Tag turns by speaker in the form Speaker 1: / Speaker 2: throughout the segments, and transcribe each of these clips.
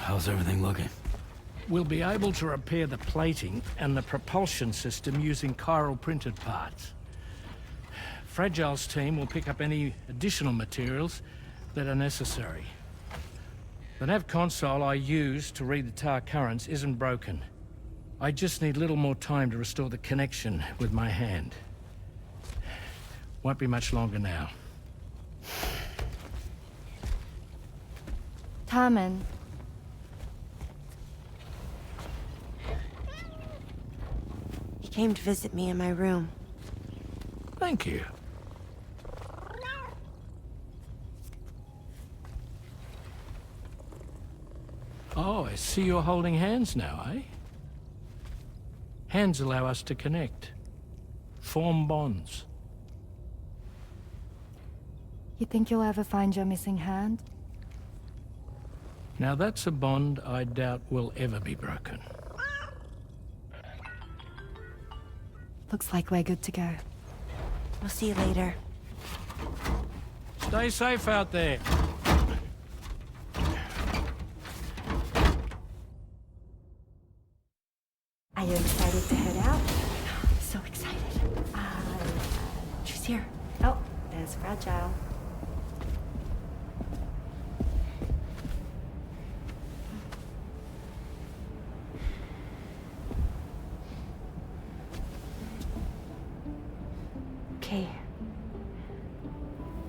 Speaker 1: How's everything looking?
Speaker 2: We'll be able to repair the plating and the propulsion system using chiral printed parts. Fragile's team will pick up any additional materials that are necessary. The nav console I use to read the tar currents isn't broken. I just need a little more time to restore the connection with my hand. Won't be much longer now.
Speaker 3: Tarman.
Speaker 4: He came to visit me in my room.
Speaker 2: Thank you. Oh, I see you're holding hands now, eh? Hands allow us to connect. Form bonds.
Speaker 3: You think you'll ever find your missing hand?
Speaker 2: Now that's a bond I doubt will ever be broken.
Speaker 3: Looks like we're good to go.
Speaker 4: We'll see you later.
Speaker 2: Stay safe out there.
Speaker 4: Are you excited to head out? So excited. She's here. Oh, there's Fragile. Okay.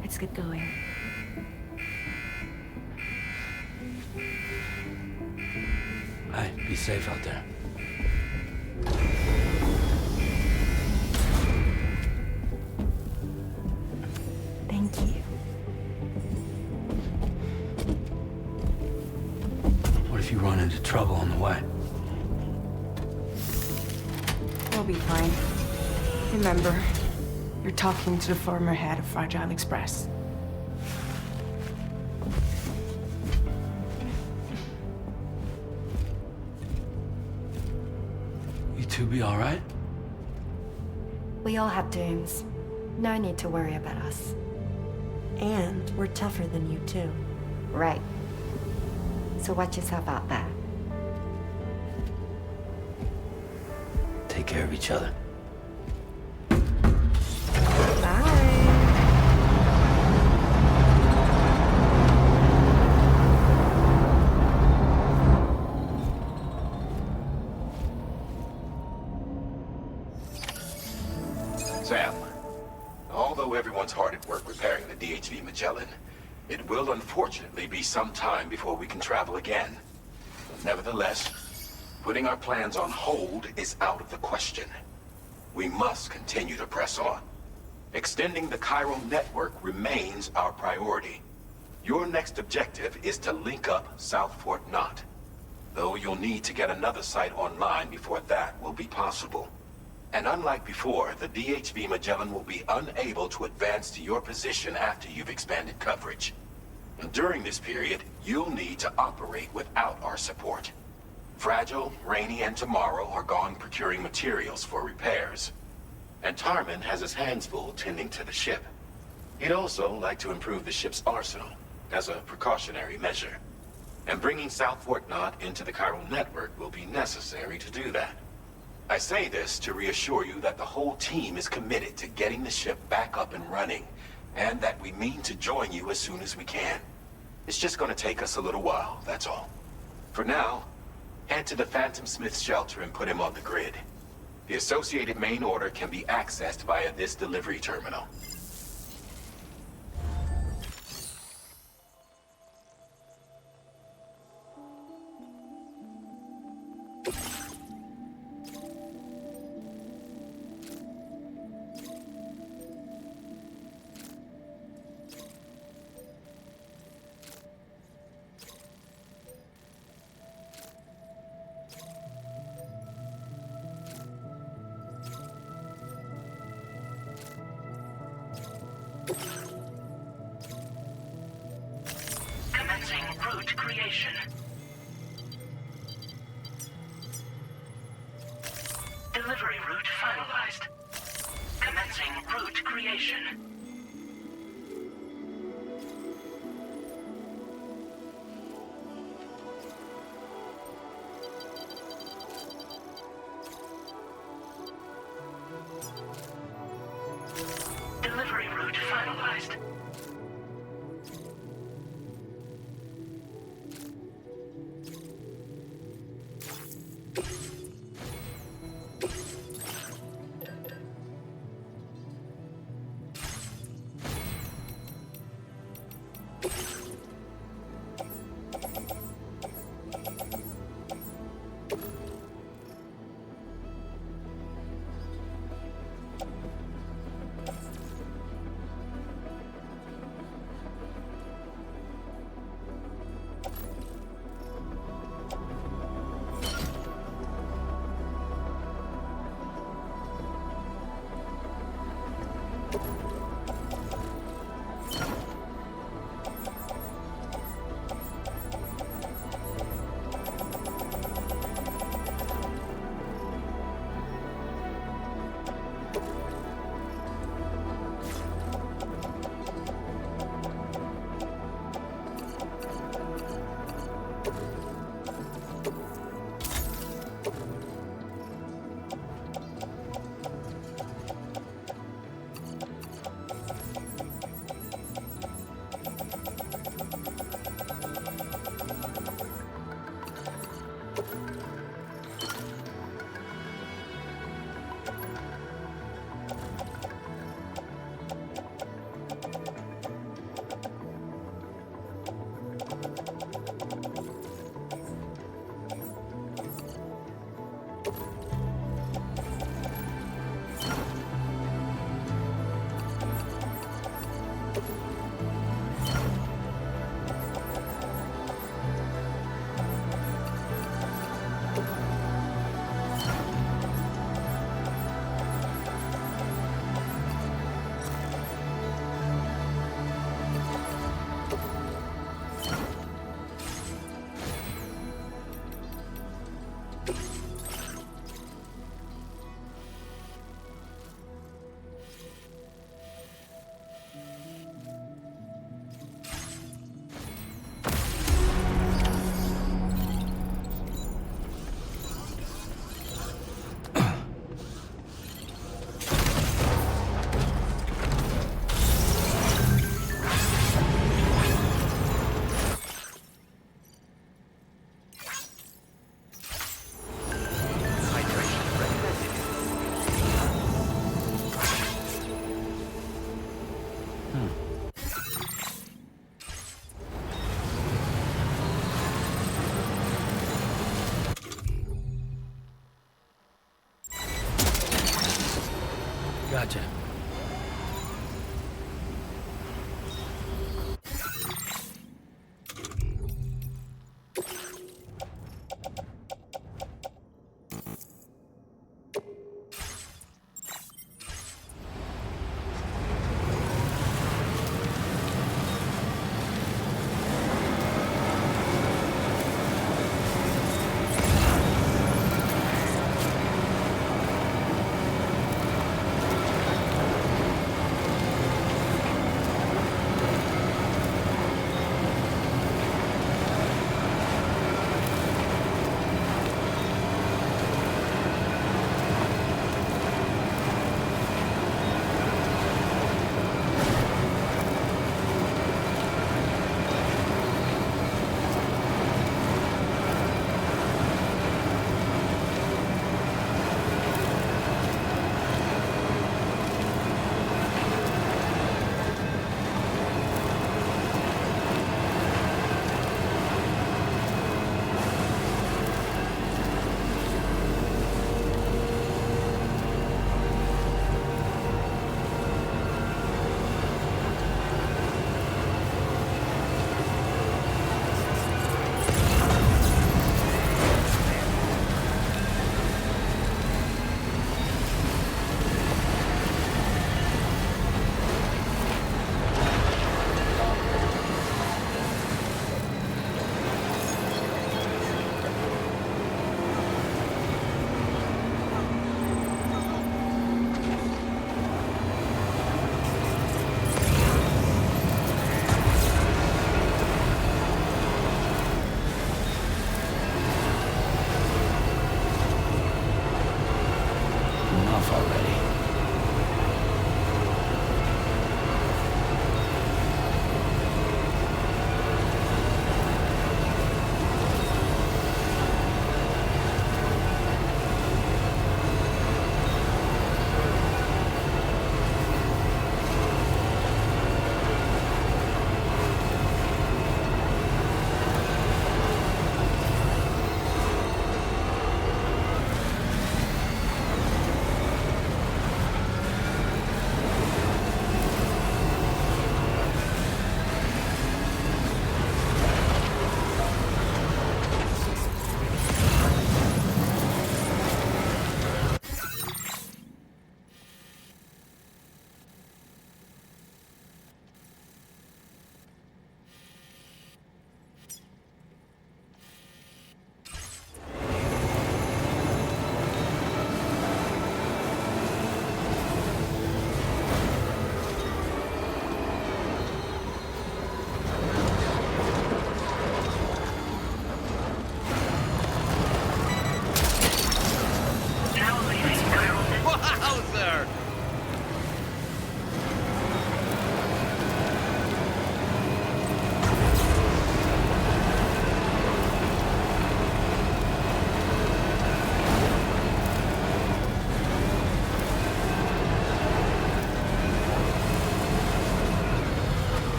Speaker 4: Let's get going.
Speaker 1: Hey, be safe out there.
Speaker 4: Thank you.
Speaker 1: What if you run into trouble on the way?
Speaker 5: We'll be fine. Remember, you're talking to the former head of Fragile Express.
Speaker 1: You two be all right?
Speaker 3: We all have dooms. No need to worry about us.
Speaker 4: And we're tougher than you, too.
Speaker 3: Right. So watch yourself out there.
Speaker 1: Take care of each other.
Speaker 6: Sam, although everyone's hard at work repairing the DHV Magellan, it will unfortunately be some time before we can travel again. Nevertheless, putting our plans on hold is out of the question. We must continue to press on. Extending the chiral network remains our priority. Your next objective is to link up South Fort Knot, though you'll need to get another site online before that will be possible. And unlike before, the DHV Magellan will be unable to advance to your position after you've expanded coverage. And during this period, you'll need to operate without our support. Fragile, Rainy, and Tomorrow are gone procuring materials for repairs. And Tarman has his hands full tending to the ship. He'd also like to improve the ship's arsenal, as a precautionary measure. And bringing South Fort Knot into the chiral network will be necessary to do that. I say this to reassure you that the whole team is committed to getting the ship back up and running, and that we mean to join you as soon as we can. It's just gonna take us a little while, that's all. For now, head to the Phantom Smith's shelter and put him on the grid. The associated main order can be accessed via this delivery terminal.
Speaker 7: Commencing route creation. Delivery route finalized. Commencing route creation.
Speaker 2: Gotcha.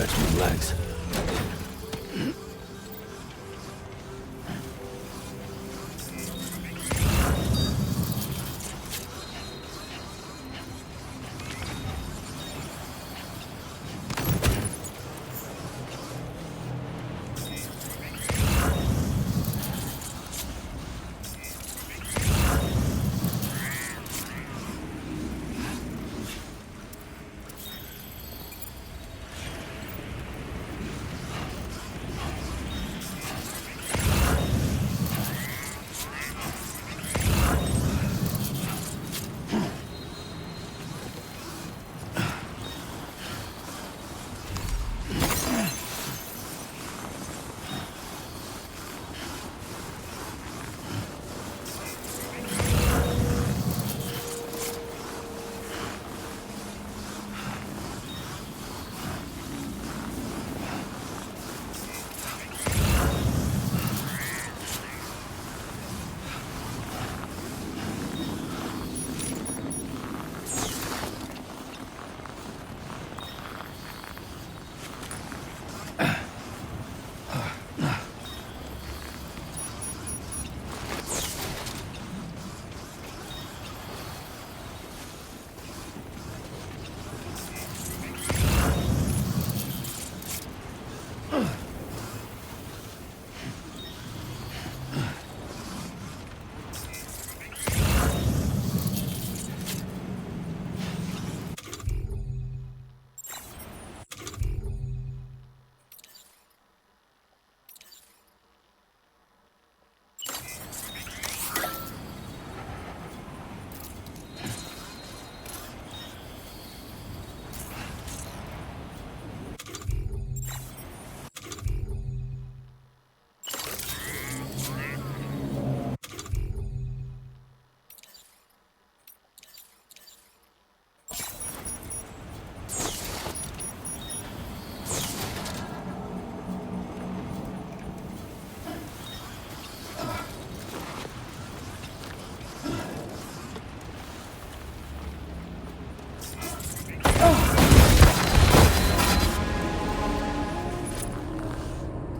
Speaker 1: stretch my legs.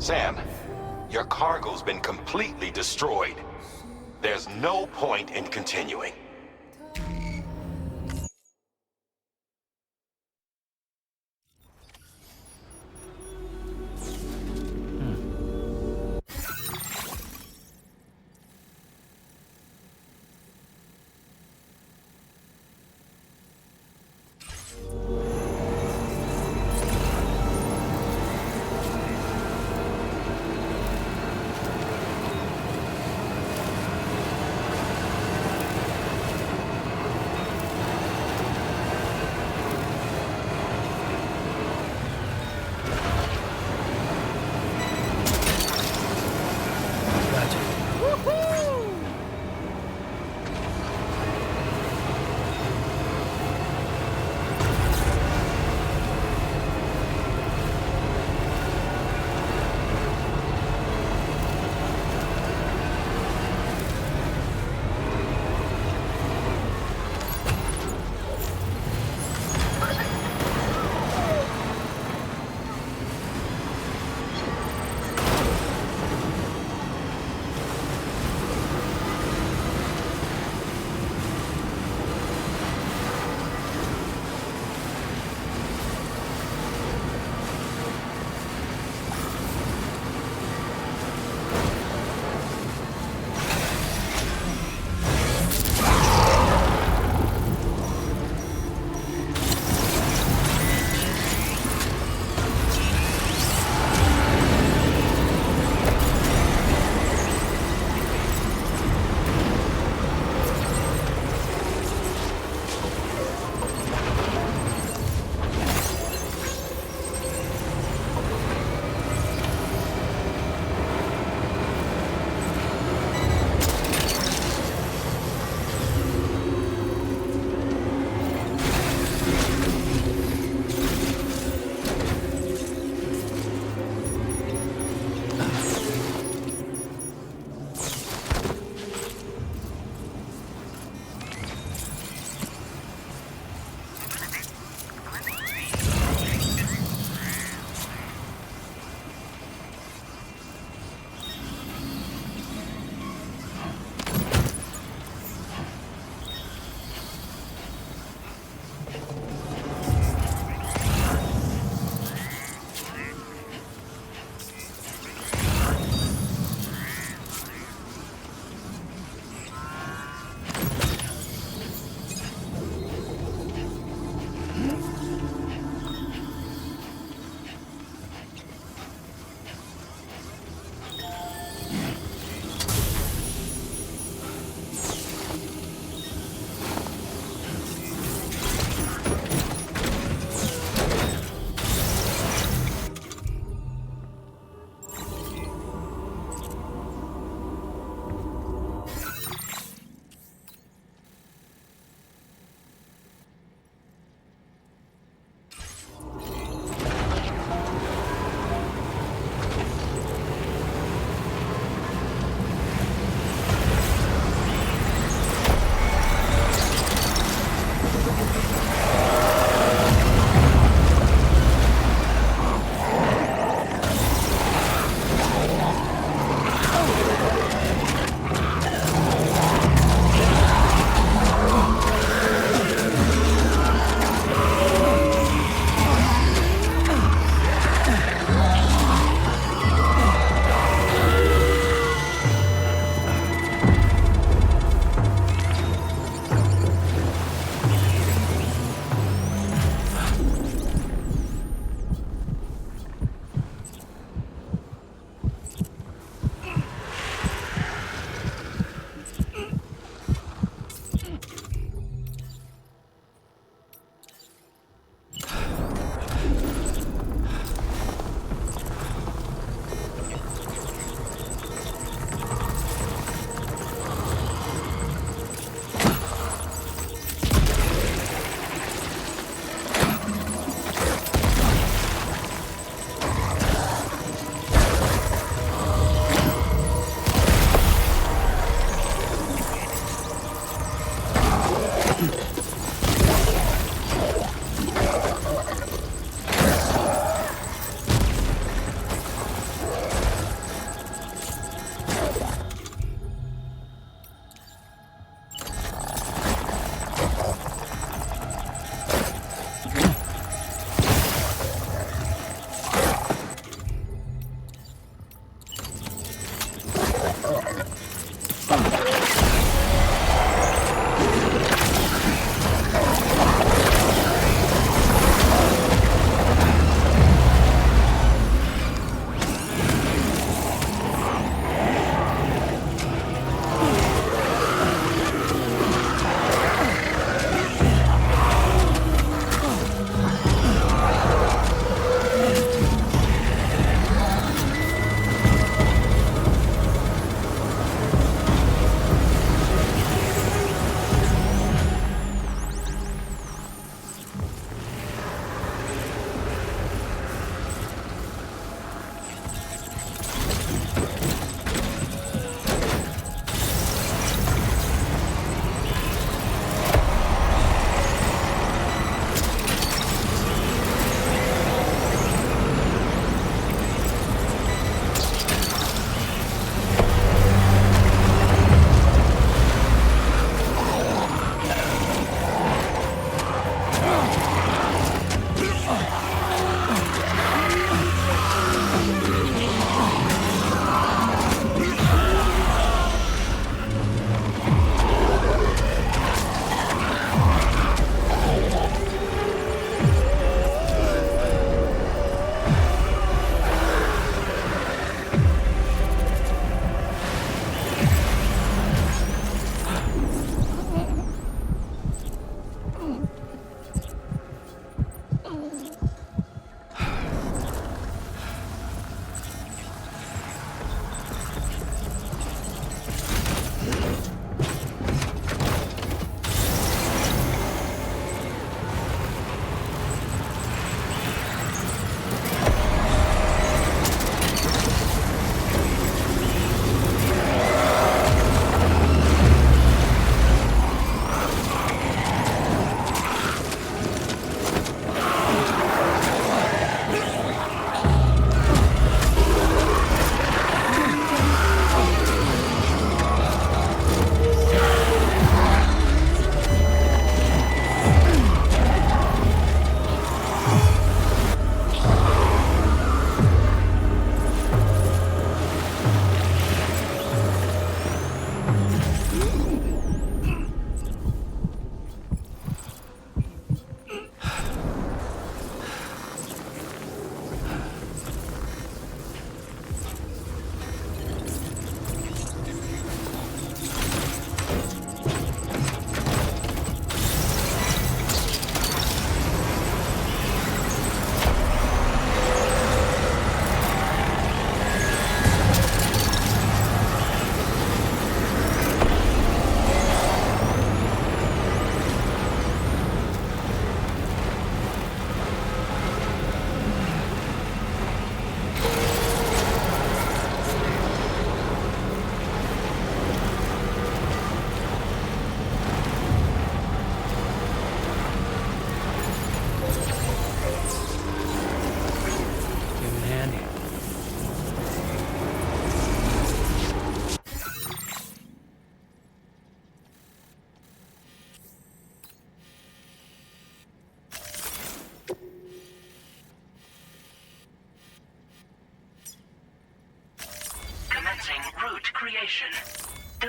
Speaker 6: Sam, your cargo's been completely destroyed. There's no point in continuing.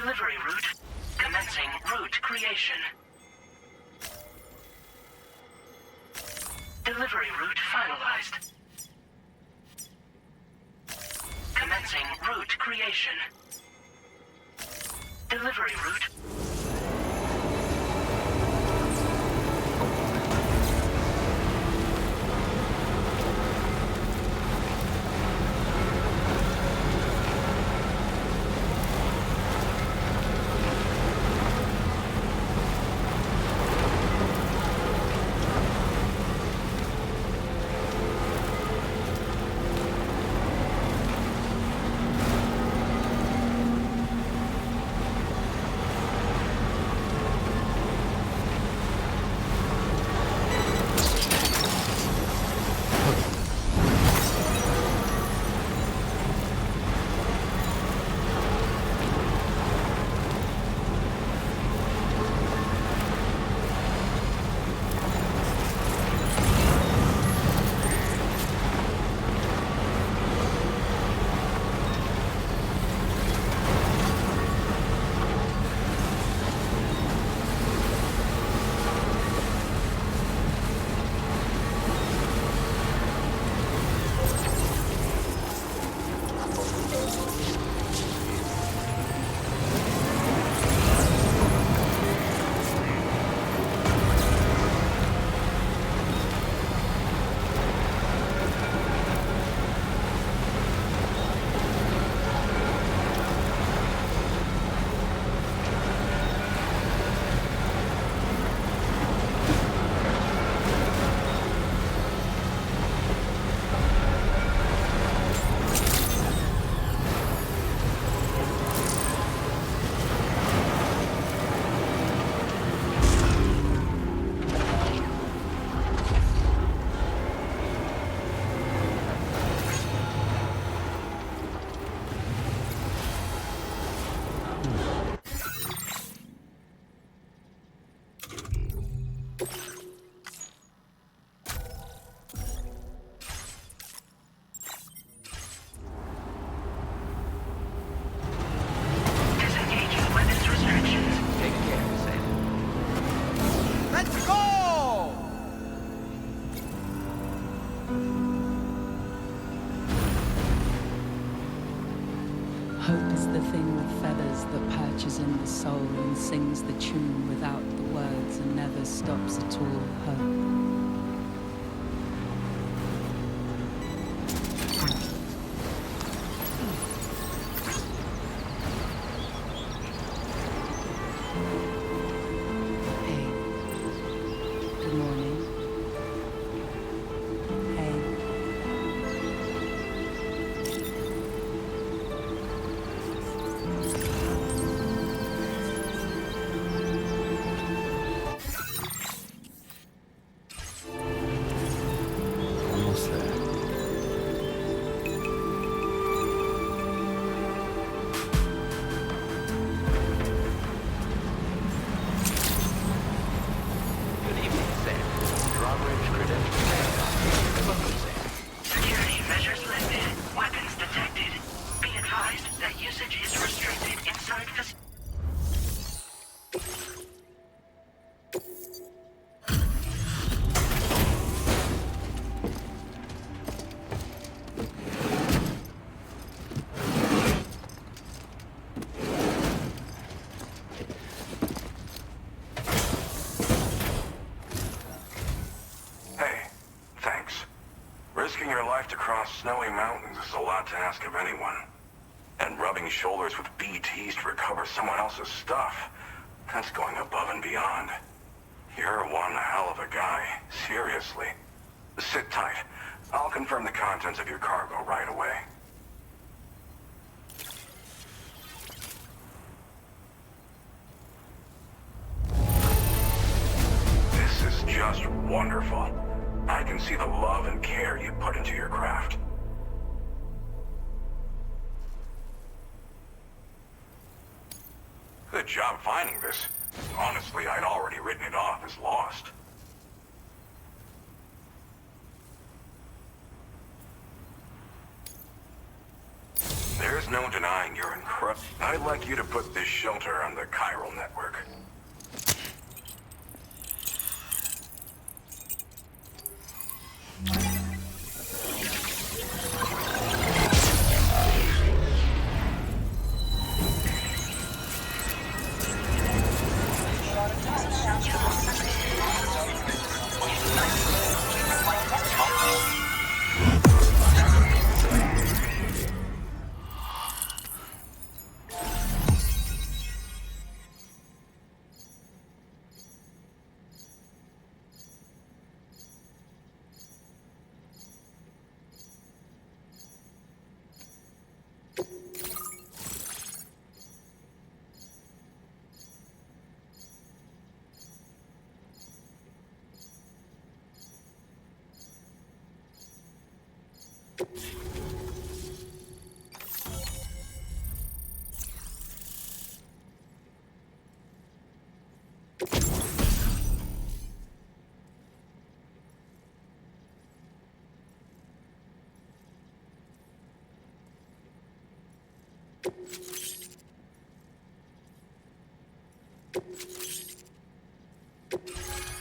Speaker 7: Delivery route. Commencing route creation. Delivery route finalized. Commencing route creation. Delivery route.
Speaker 8: Hope is the thing with feathers that perches in the soul and sings the tune without the words and never stops at all. Hope.
Speaker 9: Risking your life to cross snowy mountains is a lot to ask of anyone. And rubbing shoulders with BTs to recover someone else's stuff, that's going above and beyond. You're one hell of a guy, seriously. Sit tight. I'll confirm the contents of your cargo right away. This is just wonderful. I can see the love and care you put into your craft. Good job finding this. Honestly, I'd already written it off as lost. There's There's no denying you're incredible. I'd like you to put this shelter on the chiral network.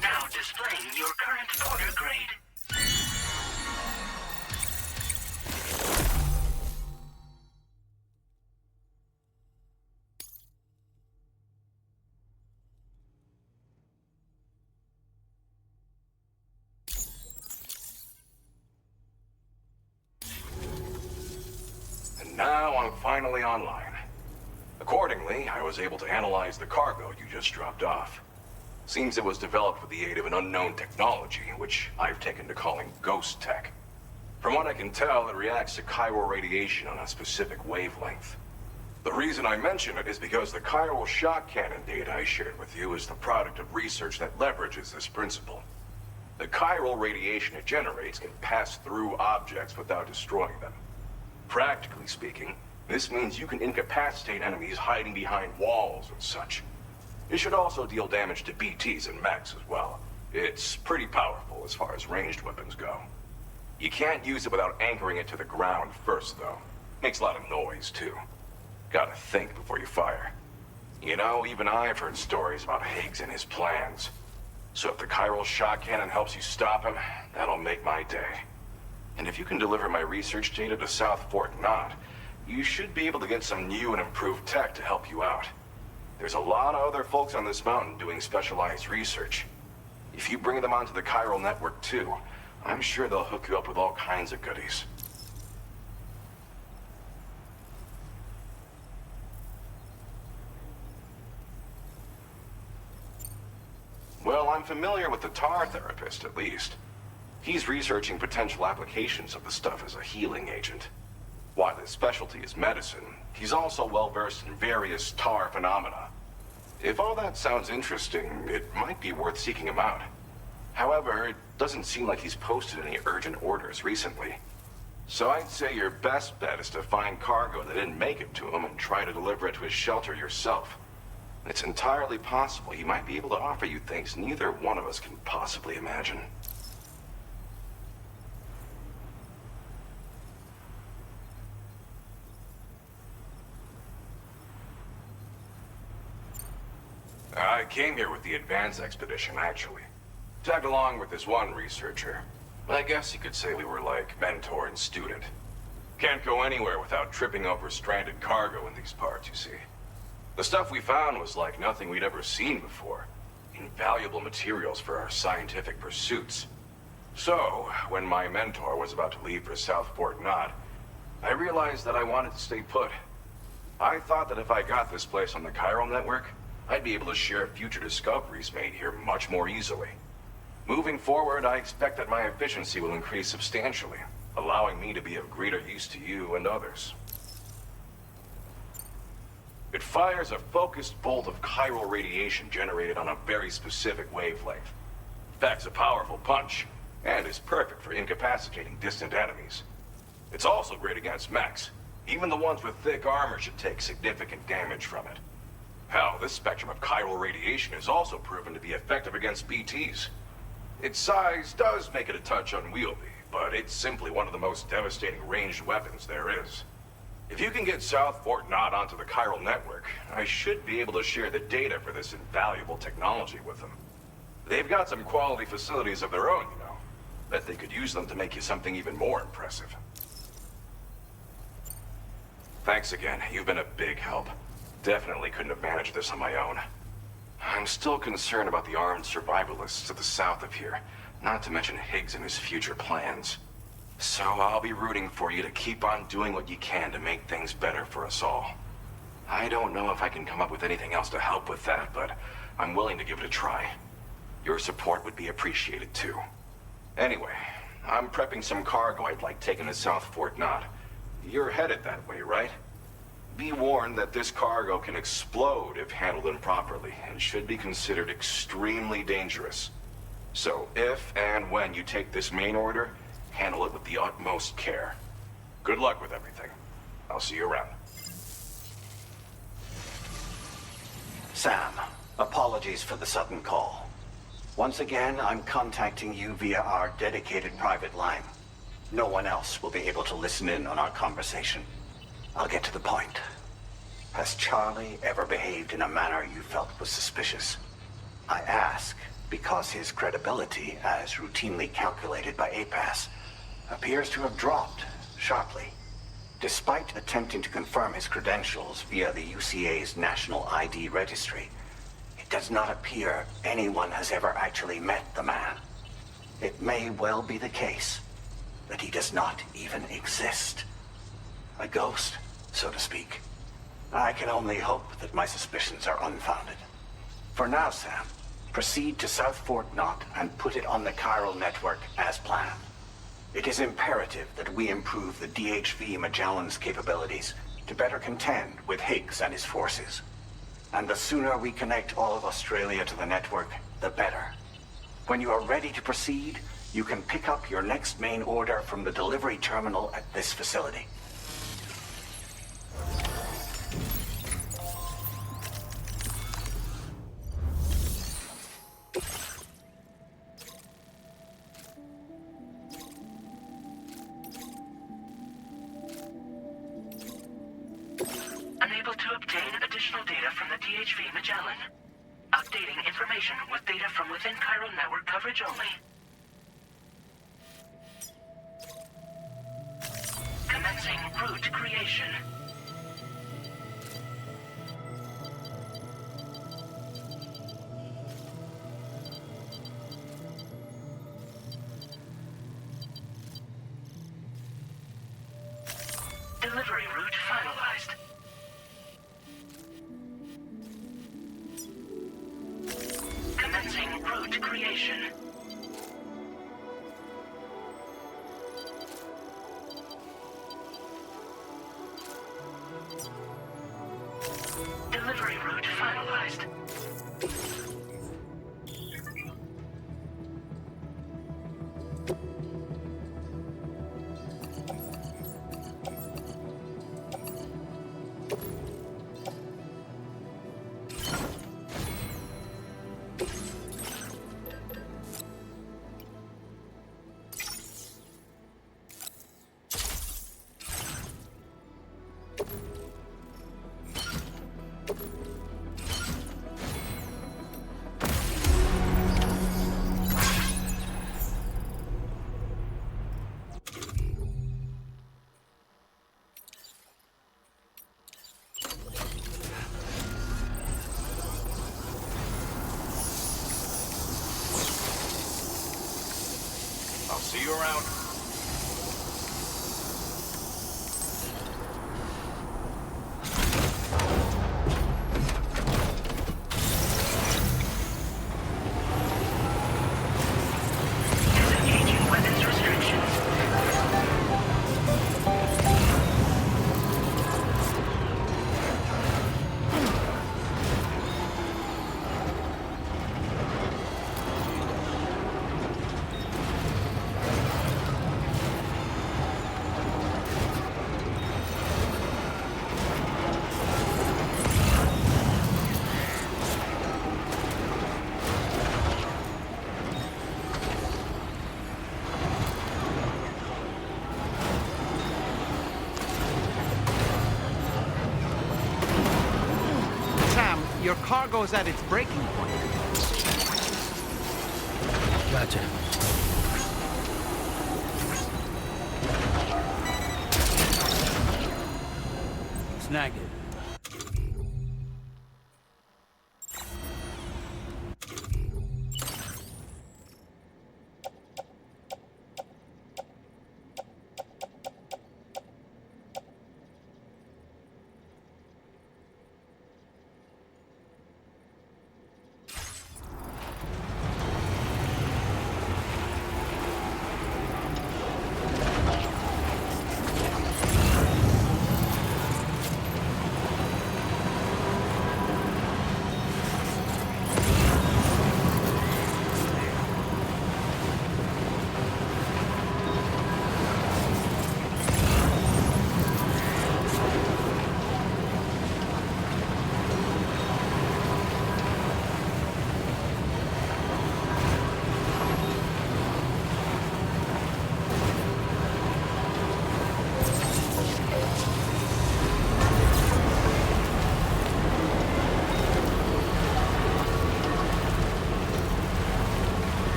Speaker 7: Now displaying your current order grade.
Speaker 9: And now I'm finally online. Accordingly, I was able to analyze the cargo you just dropped off. Seems it was developed with the aid of an unknown technology, which I've taken to calling ghost tech. From what I can tell, it reacts to chiral radiation on a specific wavelength. The reason I mention it is because the chiral shock cannon data I shared with you is the product of research that leverages this principle. The chiral radiation it generates can pass through objects without destroying them. Practically speaking, this means you can incapacitate enemies hiding behind walls and such. It should also deal damage to BTs and mechs as well. It's pretty powerful as far as ranged weapons go. You can't use it without anchoring it to the ground first, though. Makes a lot of noise, too. Gotta think before you fire. You know, even I've heard stories about Higgs and his plans. So if the chiral shock cannon helps you stop him, that'll make my day. And if you can deliver my research data to South Fort Knott, you should be able to get some new and improved tech to help you out. There's a lot of other folks on this mountain doing specialized research. If you bring them onto the chiral network too, I'm sure they'll hook you up with all kinds of goodies. Well, I'm familiar with the tar therapist, at least. He's researching potential applications of the stuff as a healing agent. While his specialty is medicine, he's also well-versed in various tar phenomena. If all that sounds interesting, it might be worth seeking him out. However, it doesn't seem like he's posted any urgent orders recently. So I'd say your best bet is to find cargo that didn't make it to him and try to deliver it to his shelter yourself. It's entirely possible he might be able to offer you things neither one of us can possibly imagine. I came here with the advance expedition, actually. Tagged along with this one researcher. I guess you could say we were like mentor and student. Can't go anywhere without tripping over stranded cargo in these parts, you see. The stuff we found was like nothing we'd ever seen before. Invaluable materials for our scientific pursuits. So, when my mentor was about to leave for South Fort Knott, I realized that I wanted to stay put. I thought that if I got this place on the chiral network, I'd be able to share future discoveries made here much more easily. Moving forward, I expect that my efficiency will increase substantially, allowing me to be of greater use to you and others. It fires a focused bolt of chiral radiation generated on a very specific wavelength. Packs a powerful punch, and is perfect for incapacitating distant enemies. It's also great against mechs. Even the ones with thick armor should take significant damage from it. Hell, this spectrum of chiral radiation is also proven to be effective against BTs. Its size does make it a touch unwieldy, but it's simply one of the most devastating ranged weapons there is. If you can get South Fort Knott onto the chiral network, I should be able to share the data for this invaluable technology with them. They've got some quality facilities of their own, you know. Bet they could use them to make you something even more impressive. Thanks again. You've been a big help. Definitely couldn't have managed this on my own. I'm still concerned about the armed survivalists to the south of here, not to mention Higgs and his future plans. So I'll be rooting for you to keep on doing what you can to make things better for us all. I don't know if I can come up with anything else to help with that, but I'm willing to give it a try. Your support would be appreciated too. Anyway, I'm prepping some cargo I'd like taken to South Fort Knott. You're headed that way, right? Be warned that this cargo can explode if handled improperly, and should be considered extremely dangerous. So if and when you take this main order, handle it with the utmost care. Good luck with everything. I'll see you around.
Speaker 10: Sam, apologies for the sudden call. Once again, I'm contacting you via our dedicated private line. No one else will be able to listen in on our conversation. I'll get to the point. Has Charlie ever behaved in a manner you felt was suspicious? I ask because his credibility, as routinely calculated by APAS, appears to have dropped sharply. Despite attempting to confirm his credentials via the UCA's National ID Registry, it does not appear anyone has ever actually met the man. It may well be the case that he does not even exist. A ghost, so to speak. I can only hope that my suspicions are unfounded. For now, Sam, proceed to South Fort Knott and put it on the chiral network as planned. It is imperative that we improve the DHV Magellan's capabilities to better contend with Higgs and his forces. And the sooner we connect all of Australia to the network, the better. When you are ready to proceed, you can pick up your next main order from the delivery terminal at this facility.
Speaker 7: Unable to obtain additional data from the DHV Magellan. Updating information with data from within chiral network coverage only. Commencing route creation. Delivery route finalized. Commencing route creation. Delivery route finalized.
Speaker 9: I'll see you around.
Speaker 7: Disengaging weapons restrictions.
Speaker 11: cargo's at its breaking point.
Speaker 2: Gotcha.
Speaker 1: Snag it.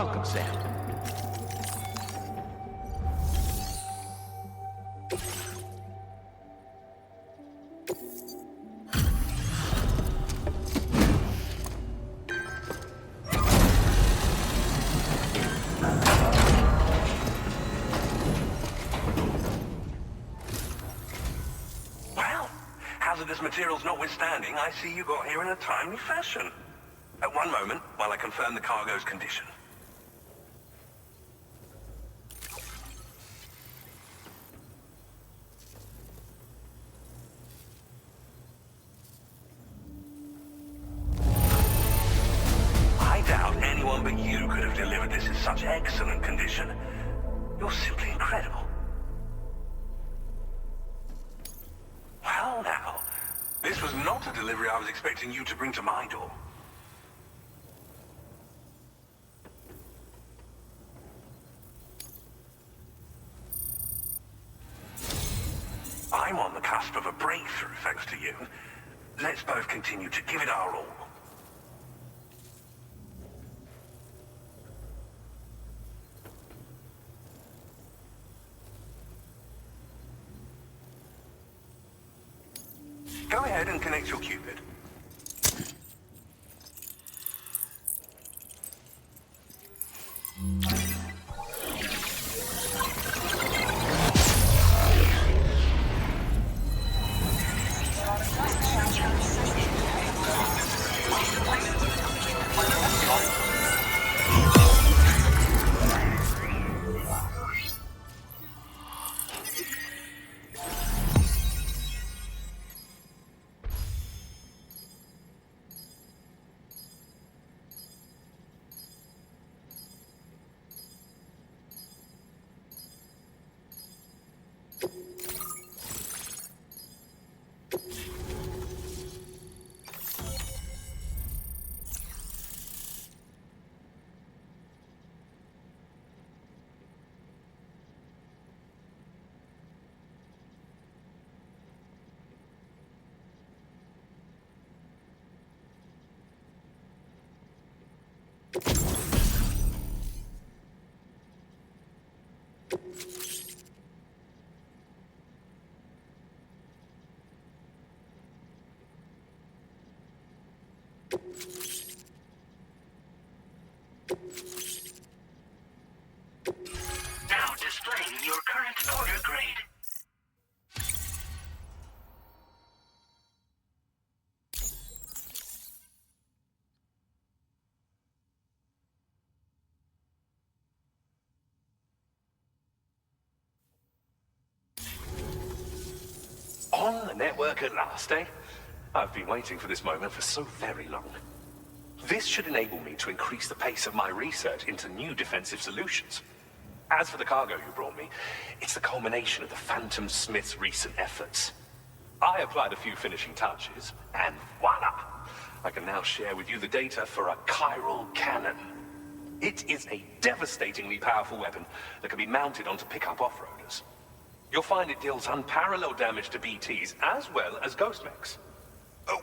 Speaker 11: Welcome, Sam.
Speaker 9: Hazardous materials notwithstanding, I see you got here in a timely fashion. At one moment, while I confirm the cargo's condition. I doubt anyone but you could have delivered this in such excellent condition. You're simply incredible. Well now, this was not a delivery I was expecting you to bring to my door. I'm on the cusp of a breakthrough, thanks to you. Let's both continue to give it our all. Go ahead and connect your Cupid.
Speaker 7: Now displaying your current order grade.
Speaker 9: On the network at last, eh? I've been waiting for this moment for so very long. This should enable me to increase the pace of my research into new defensive solutions. As for the cargo you brought me, it's the culmination of the Phantom Smith's recent efforts. I applied a few finishing touches, and voila! I can now share with you the data for a chiral cannon. It is a devastatingly powerful weapon that can be mounted onto pickup off-roaders. You'll find it deals unparalleled damage to BTs as well as ghost mechs.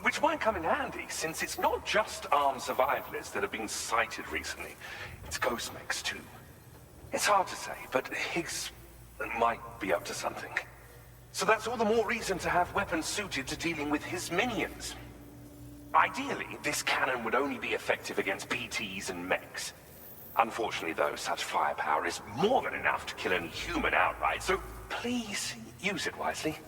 Speaker 9: Which might come in handy, since it's not just armed survivalists that have been sighted recently. It's ghost mechs too. It's hard to say, but Higgs might be up to something. So that's all the more reason to have weapons suited to dealing with his minions. Ideally, this cannon would only be effective against BTs and mechs. Unfortunately, though, such firepower is more than enough to kill any human outright, so please use it wisely.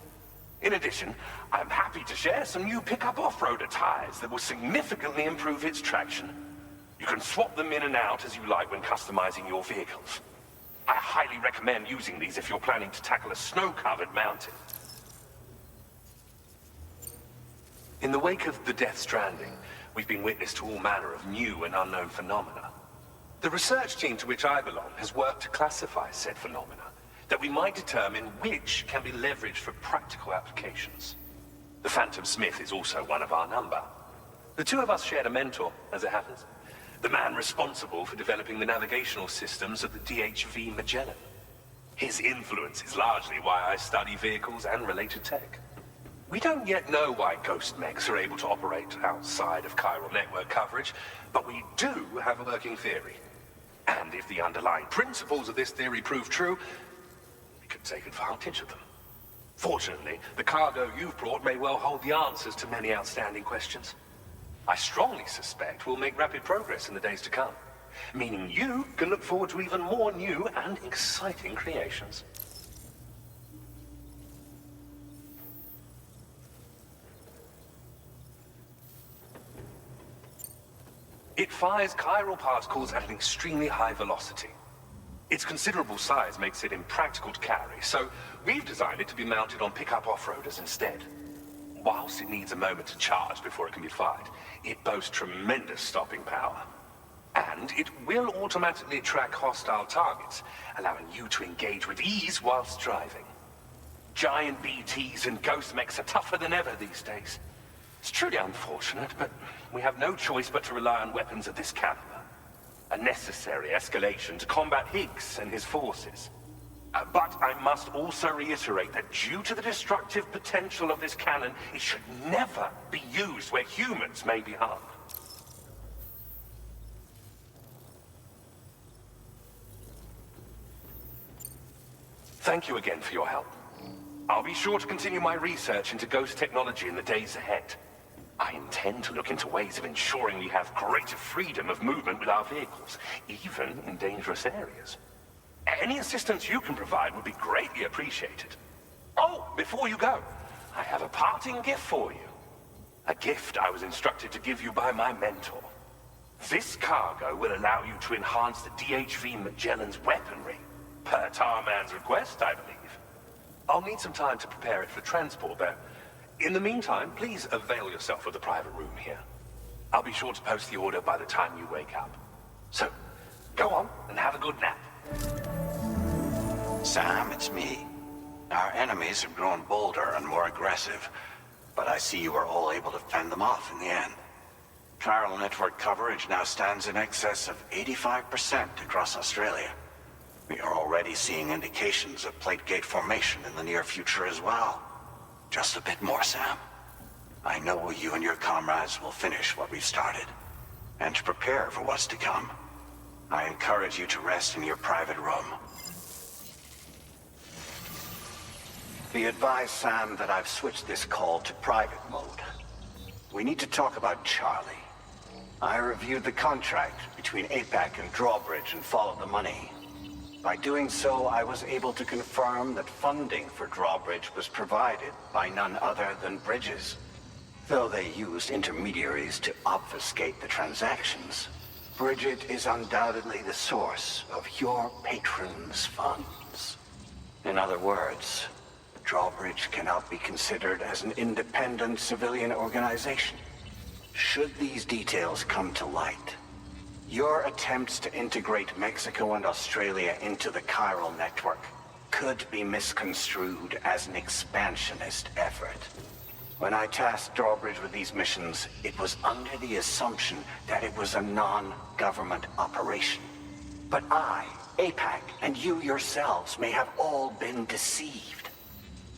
Speaker 9: In addition, I'm happy to share some new pickup off-roader tires that will significantly improve its traction. You can swap them in and out as you like when customizing your vehicles. I highly recommend using these if you're planning to tackle a snow-covered mountain. In the wake of the Death Stranding, we've been witness to all manner of new and unknown phenomena. The research team to which I belong has worked to classify said phenomena, that we might determine which can be leveraged for practical applications. The Phantom Smith is also one of our number. The two of us shared a mentor, as it happens. The man responsible for developing the navigational systems of the DHV Magellan. His influence is largely why I study vehicles and related tech. We don't yet know why ghost mechs are able to operate outside of chiral network coverage, but we do have a working theory.
Speaker 12: And if the underlying principles of this theory prove true, we could take advantage of them. Fortunately, the cargo you've brought may well hold the answers to many outstanding questions. I strongly suspect we'll make rapid progress in the days to come, meaning you can look forward to even more new and exciting creations. It fires chiral particles at an extremely high velocity. Its considerable size makes it impractical to carry, so we've designed it to be mounted on pickup off-roaders instead. Whilst it needs a moment to charge before it can be fired, it boasts tremendous stopping power. And it will automatically track hostile targets, allowing you to engage with ease whilst driving. Giant BTs and ghost mechs are tougher than ever these days. It's truly unfortunate, but we have no choice but to rely on weapons of this caliber. A necessary escalation to combat Higgs and his forces. But I must also reiterate that due to the destructive potential of this cannon, it should never be used where humans may be harmed. Thank you again for your help. I'll be sure to continue my research into ghost technology in the days ahead. I intend to look into ways of ensuring we have greater freedom of movement with our vehicles, even in dangerous areas. Any assistance you can provide would be greatly appreciated. Oh, before you go, I have a parting gift for you. A gift I was instructed to give you by my mentor. This cargo will allow you to enhance the DHV Magellan's weaponry, per Tarman's request, I believe. I'll need some time to prepare it for transport, though. In the meantime, please avail yourself of the private room here. I'll be sure to post the order by the time you wake up. So, go on and have a good nap.
Speaker 10: Sam, it's me. Our enemies have grown bolder and more aggressive, but I see you were all able to fend them off in the end. Chiral network coverage now stands in excess of 85% across Australia. We are already seeing indications of plate gate formation in the near future as well. Just a bit more, Sam. I know you and your comrades will finish what we've started, and to prepare for what's to come. I encourage you to rest in your private room. Be advised, Sam, that I've switched this call to private mode. We need to talk about Charlie. I reviewed the contract between APAC and Drawbridge and followed the money. By doing so, I was able to confirm that funding for Drawbridge was provided by none other than Bridges. Though they used intermediaries to obfuscate the transactions, Bridget is undoubtedly the source of your patrons' funds. In other words, Drawbridge cannot be considered as an independent civilian organization. Should these details come to light, your attempts to integrate Mexico and Australia into the chiral network could be misconstrued as an expansionist effort. When I tasked Drawbridge with these missions, it was under the assumption that it was a non-government operation. But I, APAC, and you yourselves may have all been deceived.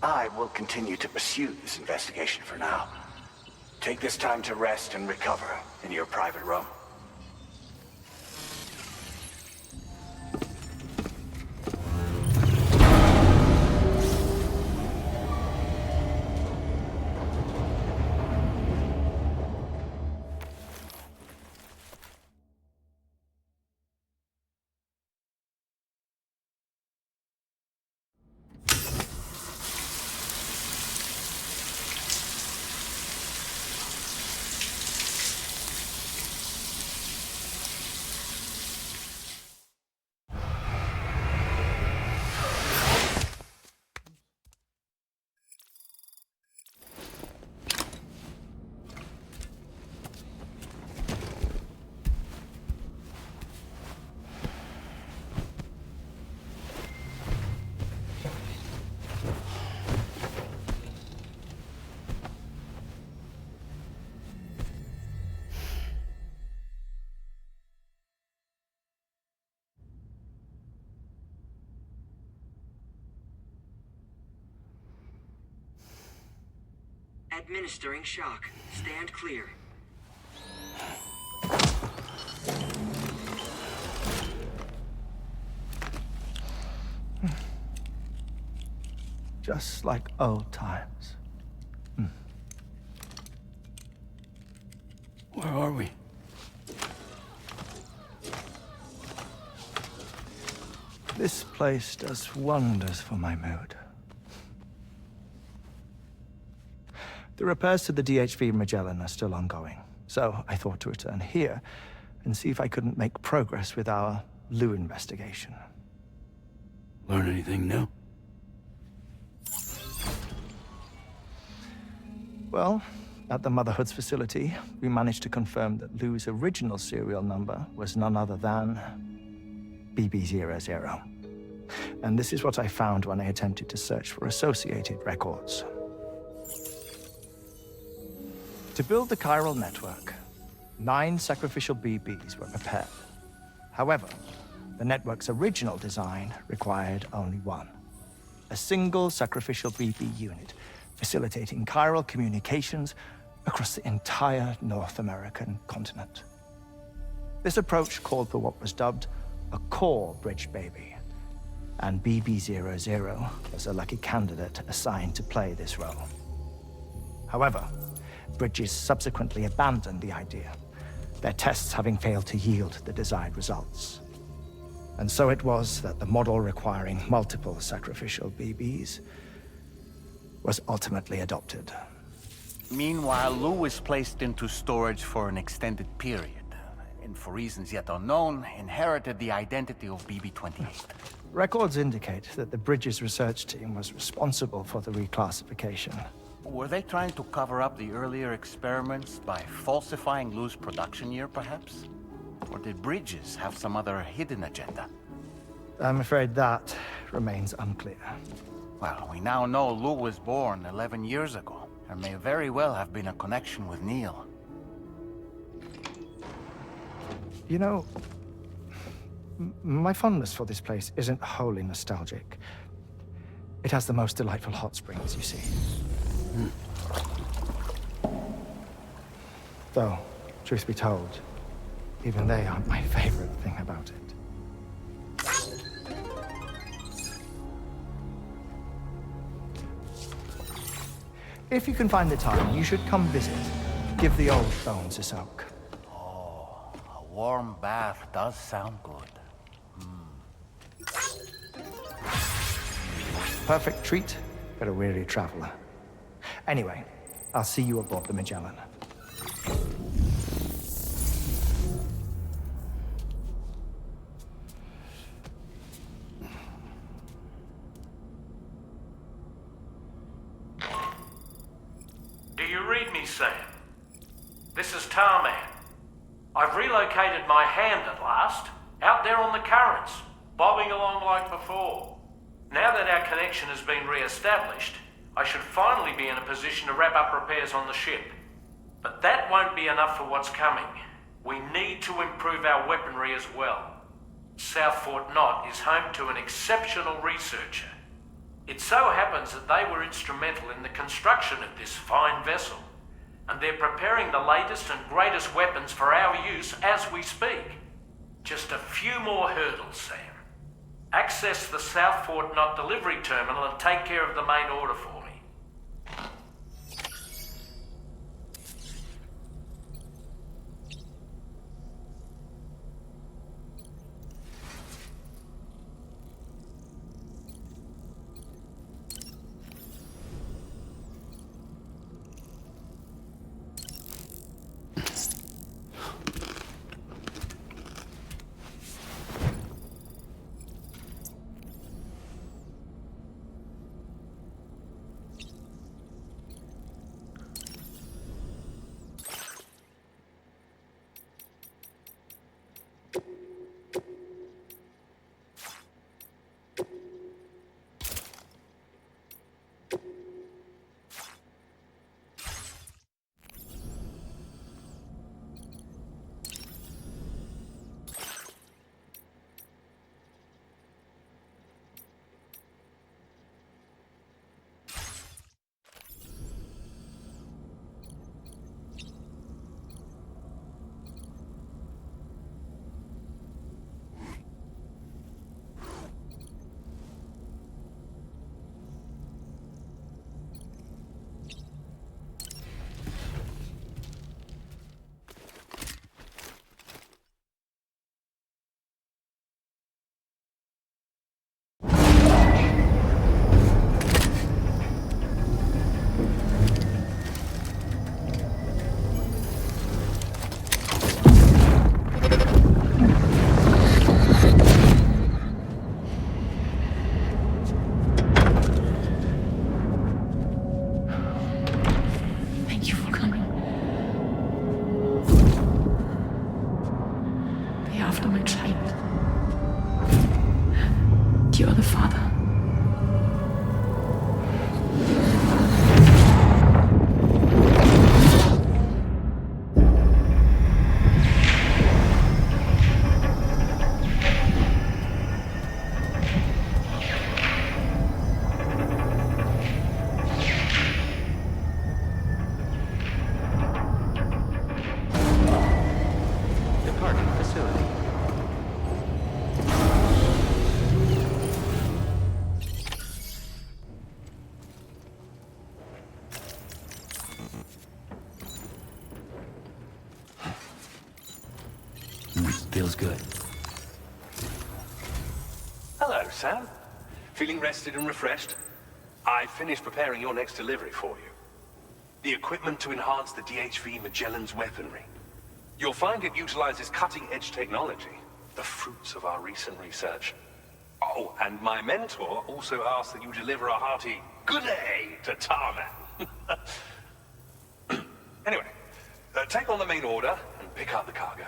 Speaker 10: I will continue to pursue this investigation for now. Take this time to rest and recover in your private room.
Speaker 7: Administering shock. Stand clear.
Speaker 13: just like old times.
Speaker 1: Where are we?
Speaker 13: This place does wonders for my mood. The repairs to the DHV Magellan are still ongoing, so I thought to return here and see if I couldn't make progress with our Lou investigation.
Speaker 1: Learn anything new?
Speaker 13: Well, at the Motherhood's facility, we managed to confirm that Lou's original serial number was none other than BB00. And this is what I found when I attempted to search for associated records. To build the chiral network, 9 sacrificial BBs were prepared. However, the network's original design required only 1. A single sacrificial BB unit, facilitating chiral communications across the entire North American continent. This approach called for what was dubbed a core bridge baby, and BB00 was a lucky candidate assigned to play this role. However, Bridges subsequently abandoned the idea, their tests having failed to yield the desired results. And so it was that the model requiring multiple sacrificial BBs was ultimately adopted.
Speaker 11: Meanwhile, Lou was placed into storage for an extended period, and for reasons yet unknown, inherited the identity of BB-28.
Speaker 13: Records indicate that the Bridges research team was responsible for the reclassification.
Speaker 11: Were they trying to cover up the earlier experiments by falsifying Lou's production year, perhaps? Or did Bridges have some other hidden agenda?
Speaker 13: I'm afraid that remains unclear.
Speaker 11: Well, we now know Lou was born 11 years ago. There may very well have been a connection with Neil.
Speaker 13: You know, my fondness for this place isn't wholly nostalgic. It has the most delightful hot springs, you see. Though, truth be told, even they aren't my favorite thing about it. If you can find the time, you should come visit. Give the old bones a soak.
Speaker 11: Oh, a warm bath does sound good.
Speaker 13: Perfect treat for a weary traveler. Anyway, I'll see you aboard the Magellan.
Speaker 2: Do you read me, Sam? This is Tarman. I've relocated my hand at last, out there on the currents, bobbing along like before. Now that our connection has been re-established, I should finally be in a position to wrap up repairs on the ship. But that won't be enough for what's coming. We need to improve our weaponry as well. South Fort Knot is home to an exceptional researcher. It so happens that they were instrumental in the construction of this fine vessel, and they're preparing the latest and greatest weapons for our use as we speak. Just a few more hurdles, Sam. Access the South Fort Knot delivery terminal and take care of the main order for me.
Speaker 14: so much light. You're the father.
Speaker 1: Feels good.
Speaker 12: Hello, Sam. Feeling rested and refreshed? I finished preparing your next delivery for you. The equipment to enhance the DHV Magellan's weaponry. You'll find it utilizes cutting-edge technology, the fruits of our recent research. Oh, and my mentor also asked that you deliver a hearty good day to Tarman. Anyway, take on the main order and pick up the cargo.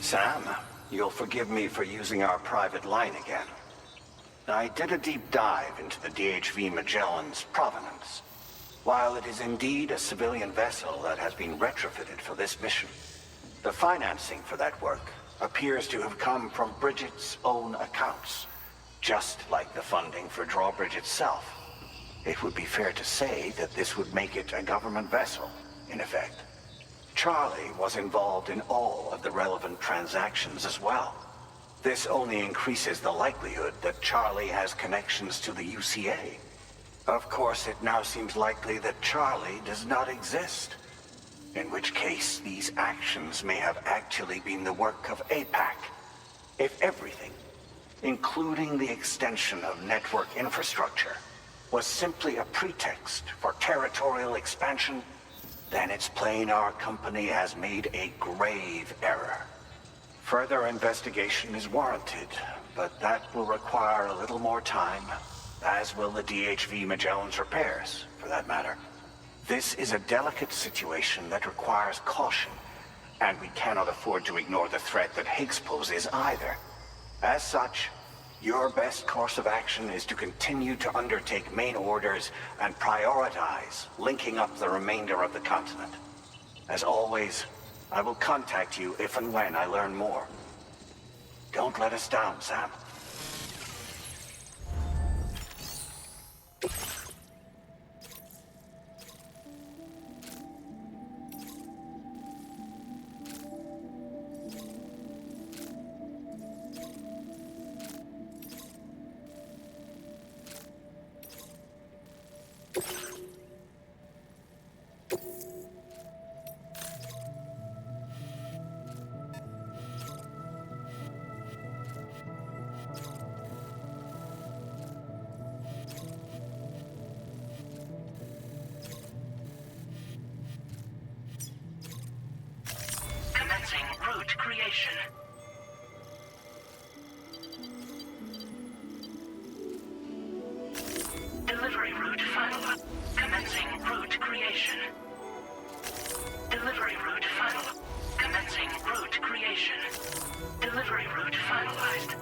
Speaker 10: Sam, you'll forgive me for using our private line again. I did a deep dive into the DHV Magellan's provenance. While it is indeed a civilian vessel that has been retrofitted for this mission, the financing for that work appears to have come from Bridget's own accounts, just like the funding for Drawbridge itself. It would be fair to say that this would make it a government vessel, in effect. Charlie was involved in all of the relevant transactions as well. This only increases the likelihood that Charlie has connections to the UCA. Of course, it now seems likely that Charlie does not exist, in which case these actions may have actually been the work of APAC. If everything, including the extension of network infrastructure, was simply a pretext for territorial expansion, then it's plain our company has made a grave error. Further investigation is warranted, but that will require a little more time, as will the DHV Magellan's repairs, for that matter. This is a delicate situation that requires caution, and we cannot afford to ignore the threat that Higgs poses either. As such, your best course of action is to continue to undertake main orders and prioritize linking up the remainder of the continent. As always, I will contact you if and when I learn more. Don't let us down, Sam.
Speaker 7: Commencing route creation. Delivery route final. Commencing route creation. Delivery route final. Commencing route creation. Delivery route finalized.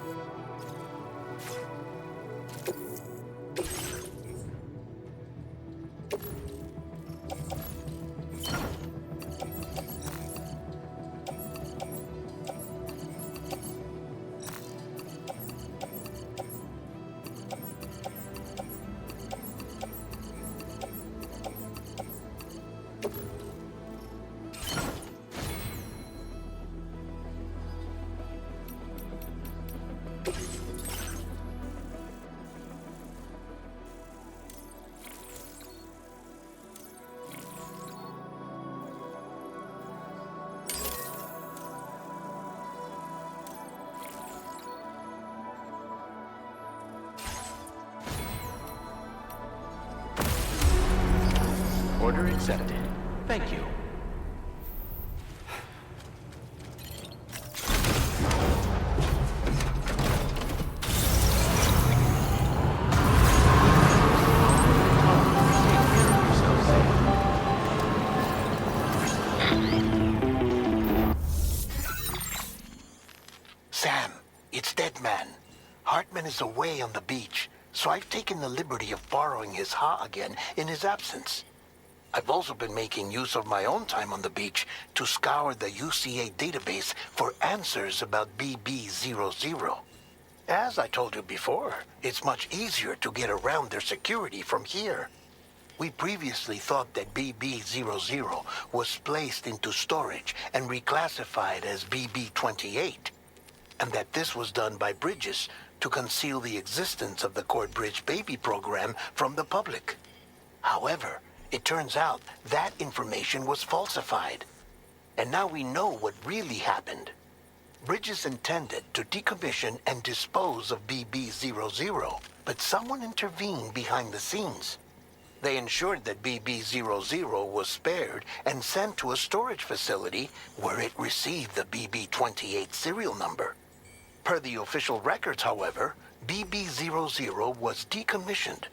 Speaker 1: Order accepted. Thank you.
Speaker 15: Simon is away on the beach, so I've taken the liberty of borrowing his ha again in his absence. I've also been making use of my own time on the beach to scour the UCA database for answers about BB00. As I told you before, it's much easier to get around their security from here. We previously thought that BB00 was placed into storage and reclassified as BB28, and that this was done by Bridges to conceal the existence of the Court Bridge Baby program from the public. However, it turns out that information was falsified, and now we know what really happened. Bridges intended to decommission and dispose of BB00, but someone intervened behind the scenes. They ensured that BB00 was spared and sent to a storage facility where it received the BB28 serial number. Per the official records, however, BB00 was decommissioned,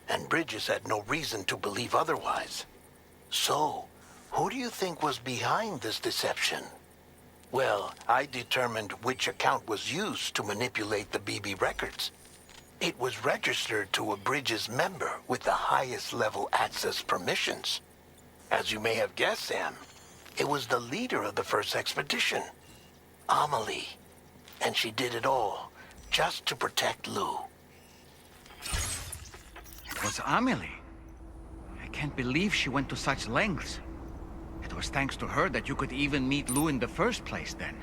Speaker 15: and Bridges had no reason to believe otherwise. So, who do you think was behind this deception? Well, I determined which account was used to manipulate the BB records. It was registered to a Bridges member with the highest level access permissions. As you may have guessed, Sam, it was the leader of the first expedition, Amelie. And she did it all just to protect Lou.
Speaker 11: It was Amelie. I can't believe she went to such lengths. It was thanks to her that you could even meet Lou in the first place, then.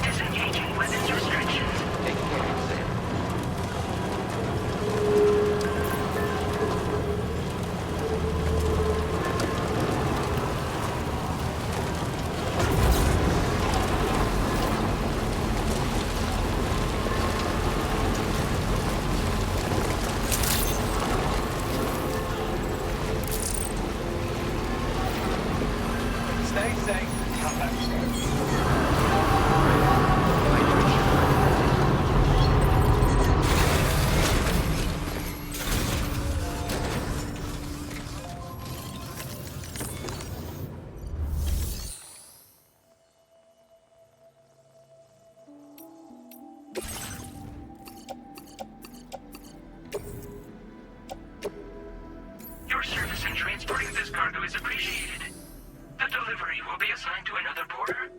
Speaker 7: Disengaging weapons restrictions.
Speaker 11: Take care, Sam. Stay safe. Come back soon.
Speaker 7: Your service in transporting this cargo is appreciated. The delivery will be assigned to another porter.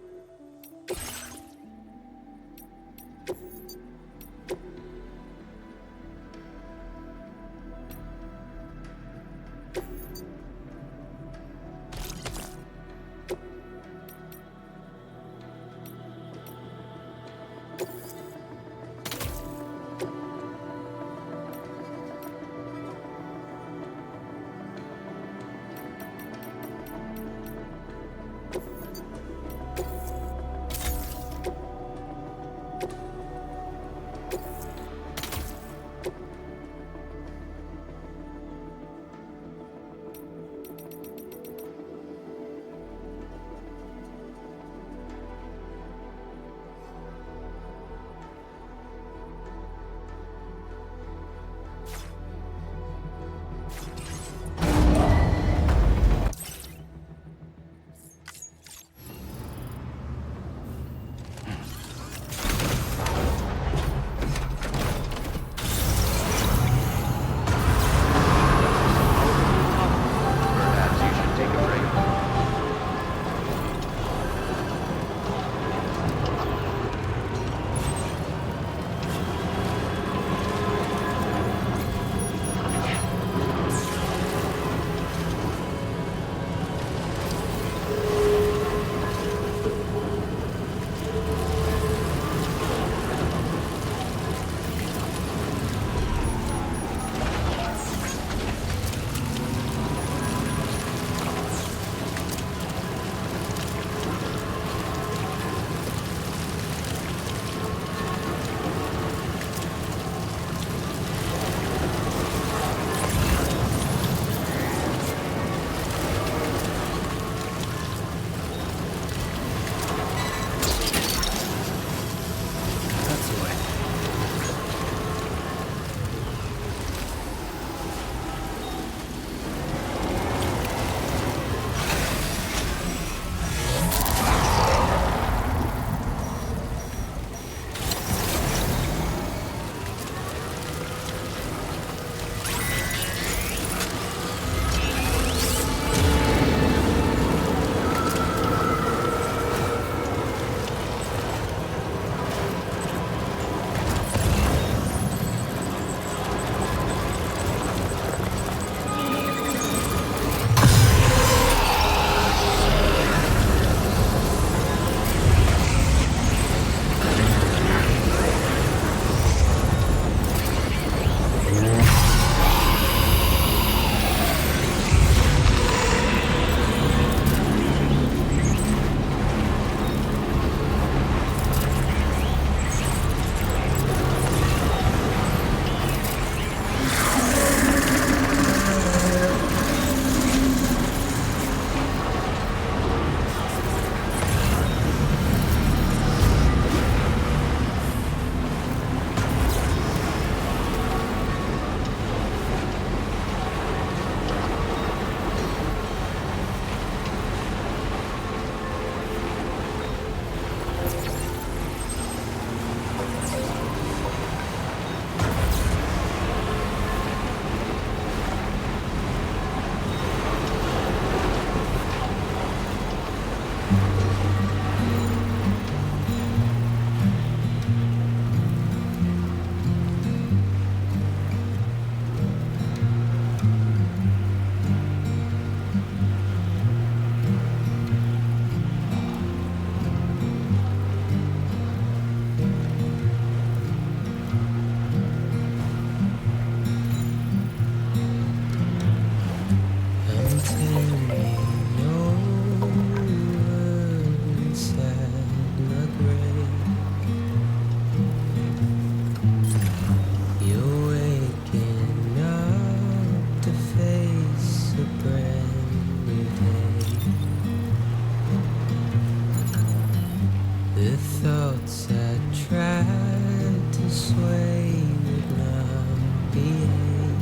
Speaker 16: The thoughts I tried to sway would not behave.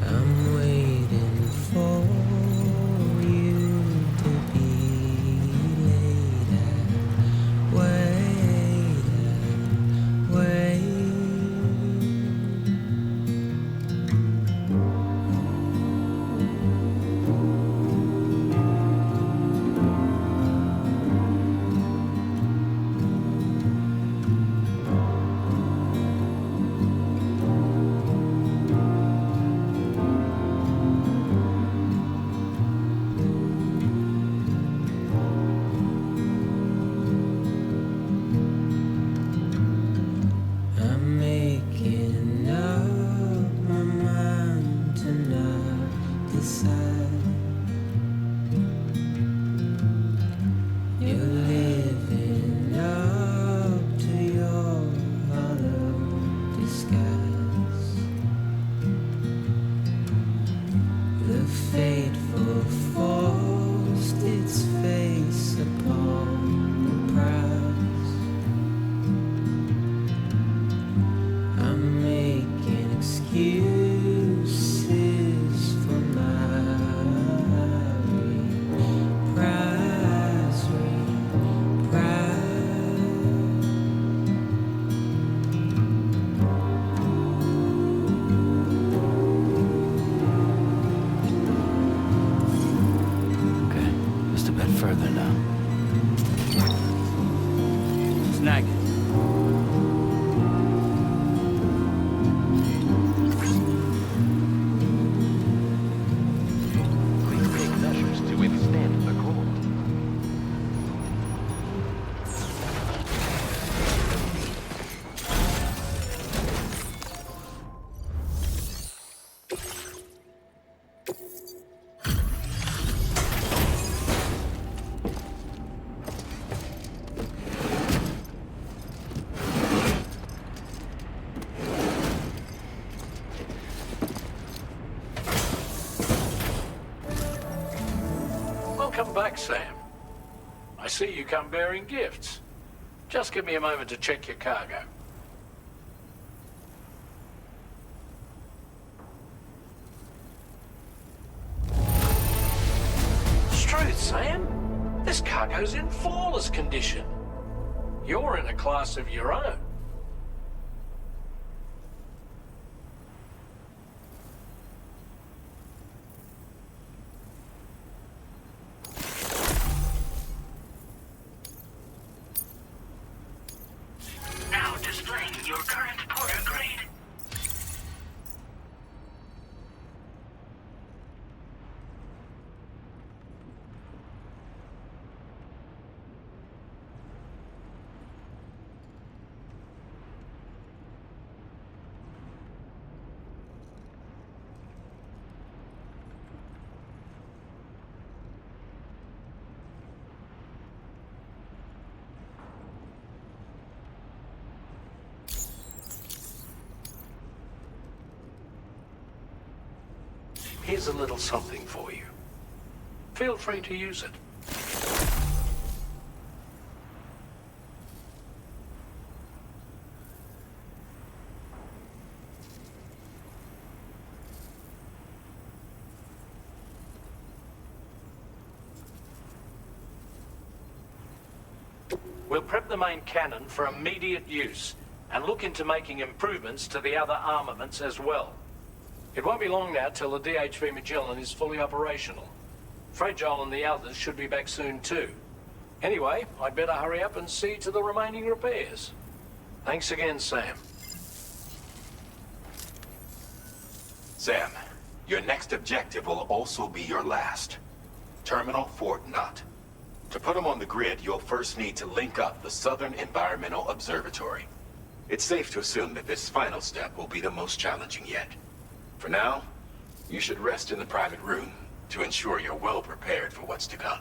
Speaker 16: I'm waiting for you to be later. Wait. I'm making up my mind to not decide. You're living up to your hollow disguise. The fateful forced its face upon the prize. I'm making excuses for my reprise.
Speaker 1: Okay, just a bit further now.
Speaker 2: Snag it.
Speaker 1: Please take measures to withstand the cold.
Speaker 2: Welcome back, Sam. I see you come bearing gifts. Just give me a moment to check your cargo. Struth, Sam. This cargo's in flawless condition. You're in a class of your own.
Speaker 7: Now displaying your current porter grade.
Speaker 2: Here's a little something for you. Feel free to use it. We'll prep the main cannon for immediate use and look into making improvements to the other armaments as well. It won't be long now till the DHV Magellan is fully operational. Fragile and the others should be back soon too. Anyway, I'd better hurry up and see to the remaining repairs. Thanks again, Sam.
Speaker 6: Sam, your next objective will also be your last. Terminal Fort Knott. To put them on the grid, you'll first need to link up the Southern Environmental Observatory. It's safe to assume that this final step will be the most challenging yet. For now, you should rest in the private room to ensure you're well prepared for what's to come.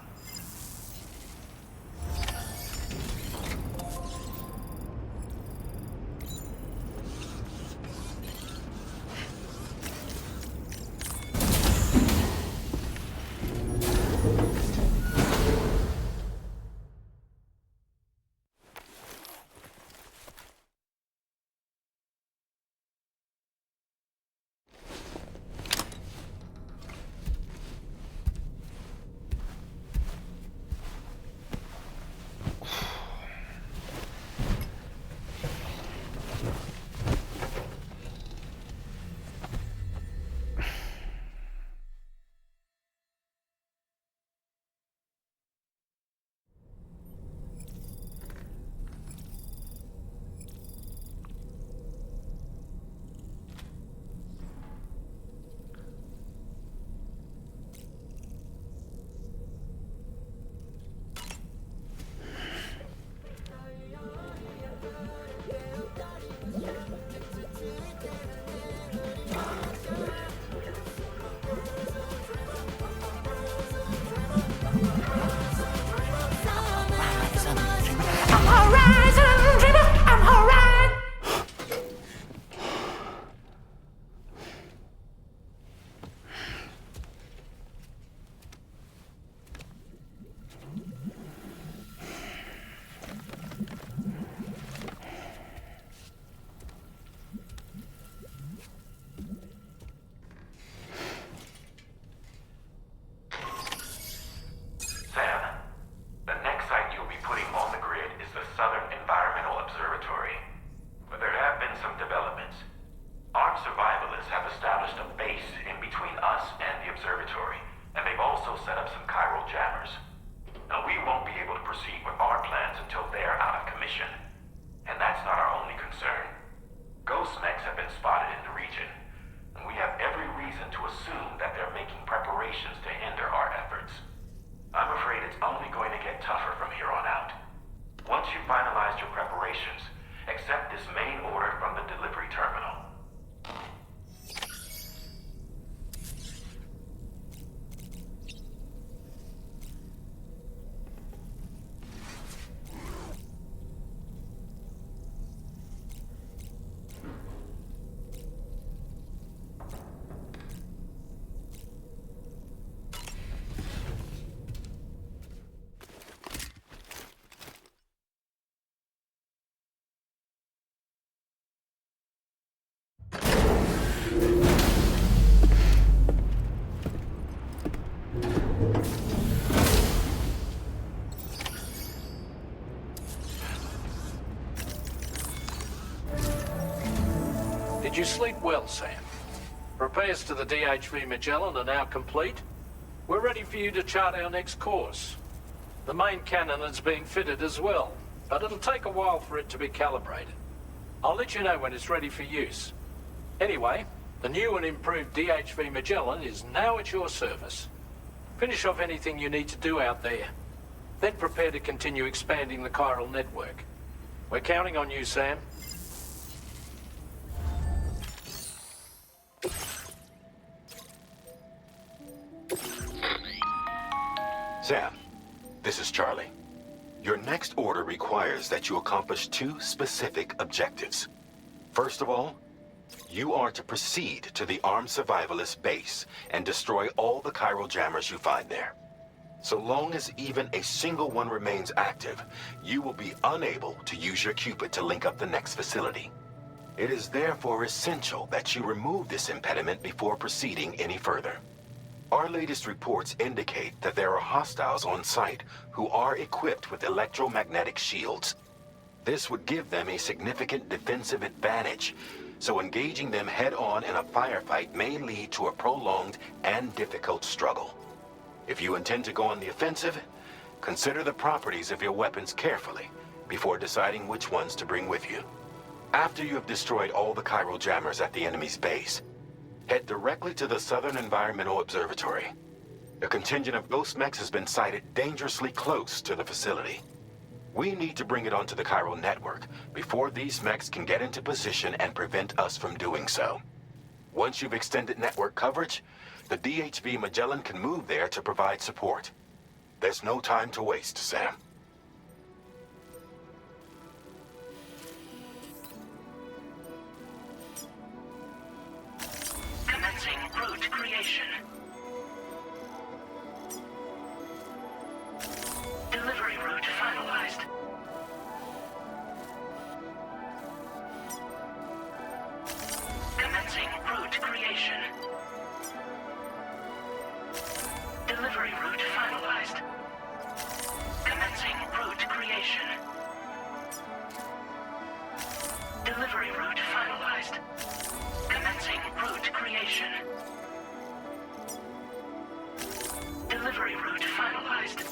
Speaker 2: Did you sleep well, Sam? Repairs to the DHV Magellan are now complete. We're ready for you to chart our next course. The main cannon is being fitted as well, but it'll take a while for it to be calibrated. I'll let you know when it's ready for use. Anyway, the new and improved DHV Magellan is now at your service. Finish off anything you need to do out there. Then prepare to continue expanding the chiral network. We're counting on you, Sam.
Speaker 6: Sam, this is Charlie. Your next order requires that you accomplish 2 specific objectives. First of all, you are to proceed to the armed survivalist base and destroy all the chiral jammers you find there. So long as even a single one remains active, you will be unable to use your Cupid to link up the next facility. It is therefore essential that you remove this impediment before proceeding any further. Our latest reports indicate that there are hostiles on site who are equipped with electromagnetic shields. This would give them a significant defensive advantage, so engaging them head-on in a firefight may lead to a prolonged and difficult struggle. If you intend to go on the offensive, consider the properties of your weapons carefully before deciding which ones to bring with you. After you have destroyed all the chiral jammers at the enemy's base, head directly to the Southern Environmental Observatory. A contingent of ghost mechs has been sighted dangerously close to the facility. We need to bring it onto the chiral network before these mechs can get into position and prevent us from doing so. Once you've extended network coverage, the DHV Magellan can move there to provide support. There's no time to waste, Sam.
Speaker 7: Commencing route creation. Delivery route finalized. Commencing route creation. Delivery route finalized. Commencing route creation. Delivery route finalized. Commencing route creation. Delivery route finalized.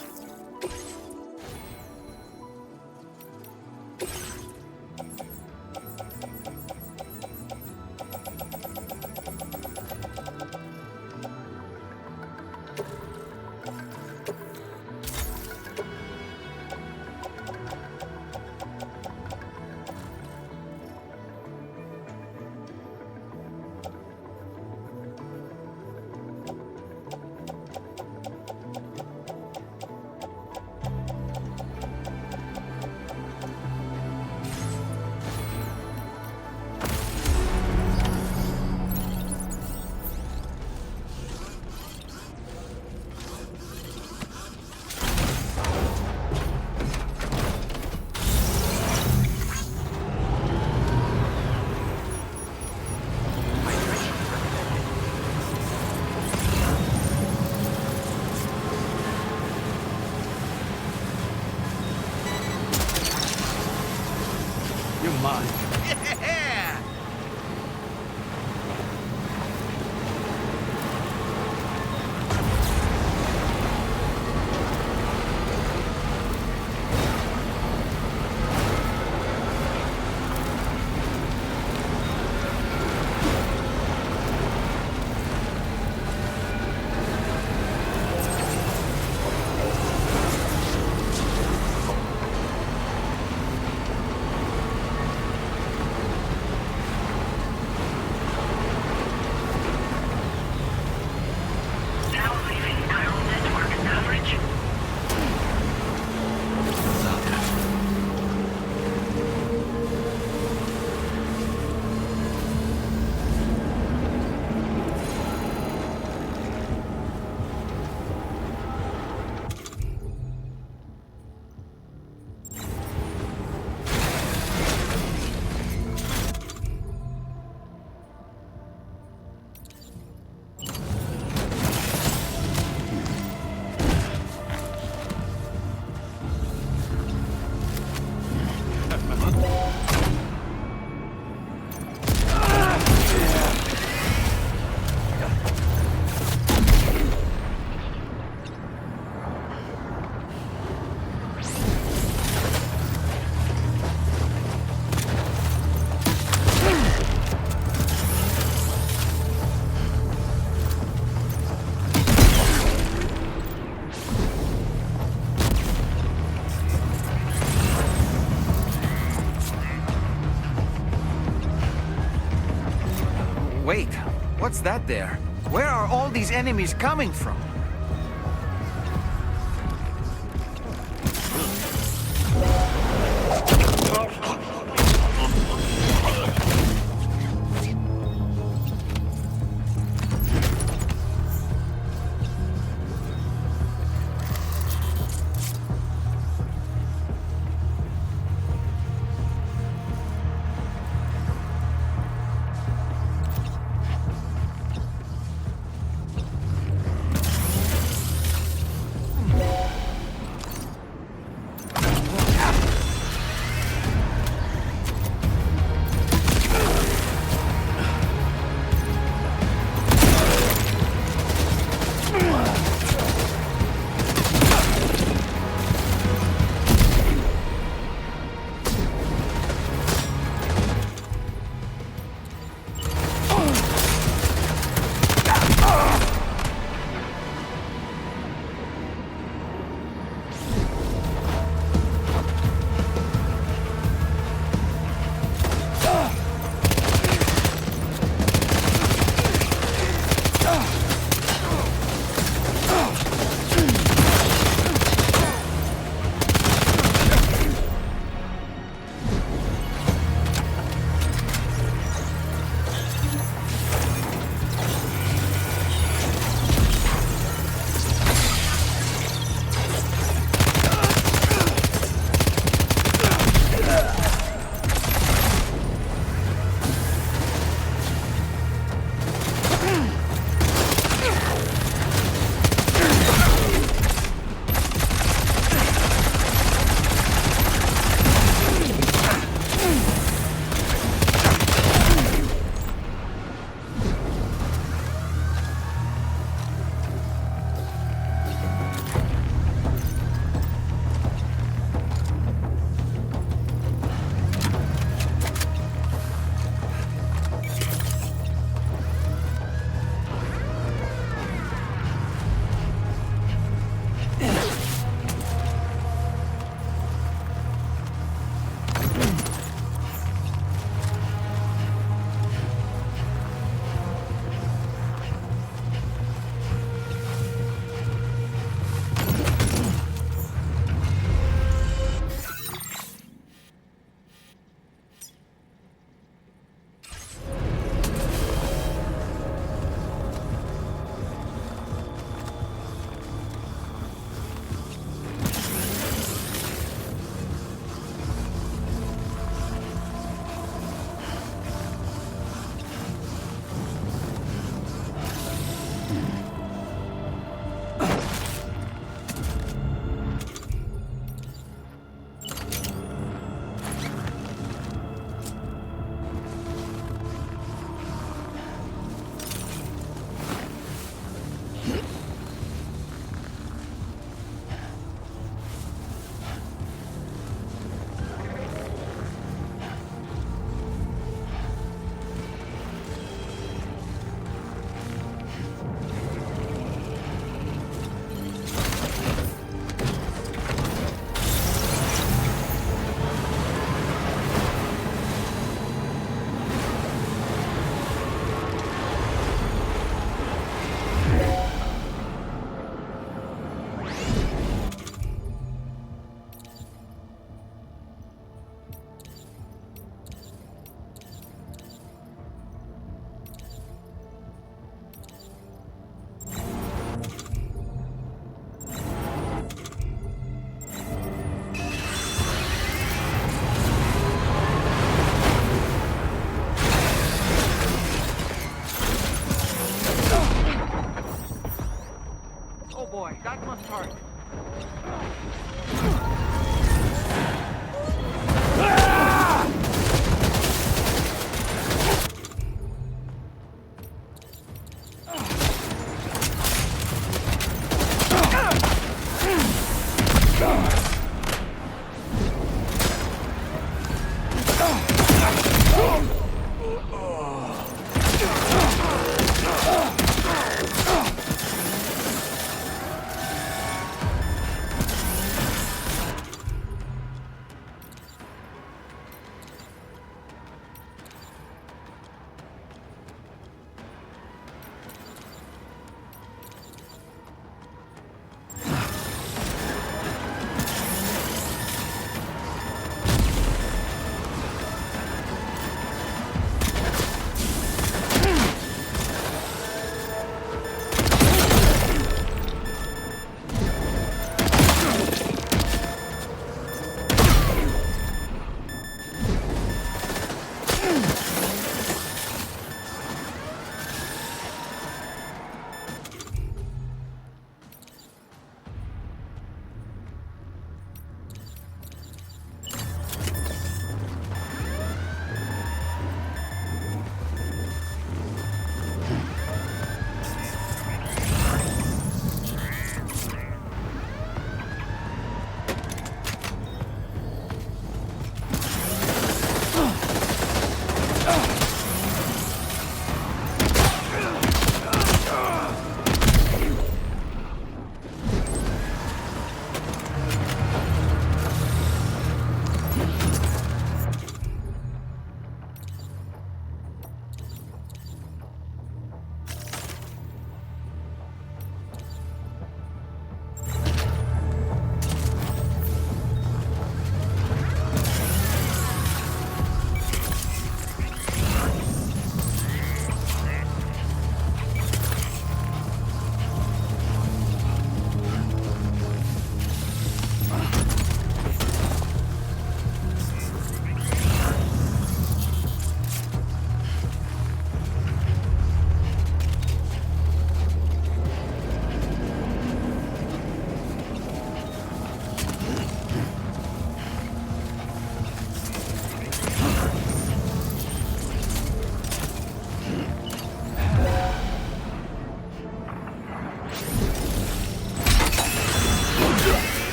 Speaker 11: What's that there? Where are all these enemies coming from?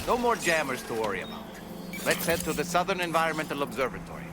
Speaker 11: No more jammers to worry about. Let's head to the Southern Environmental Observatory.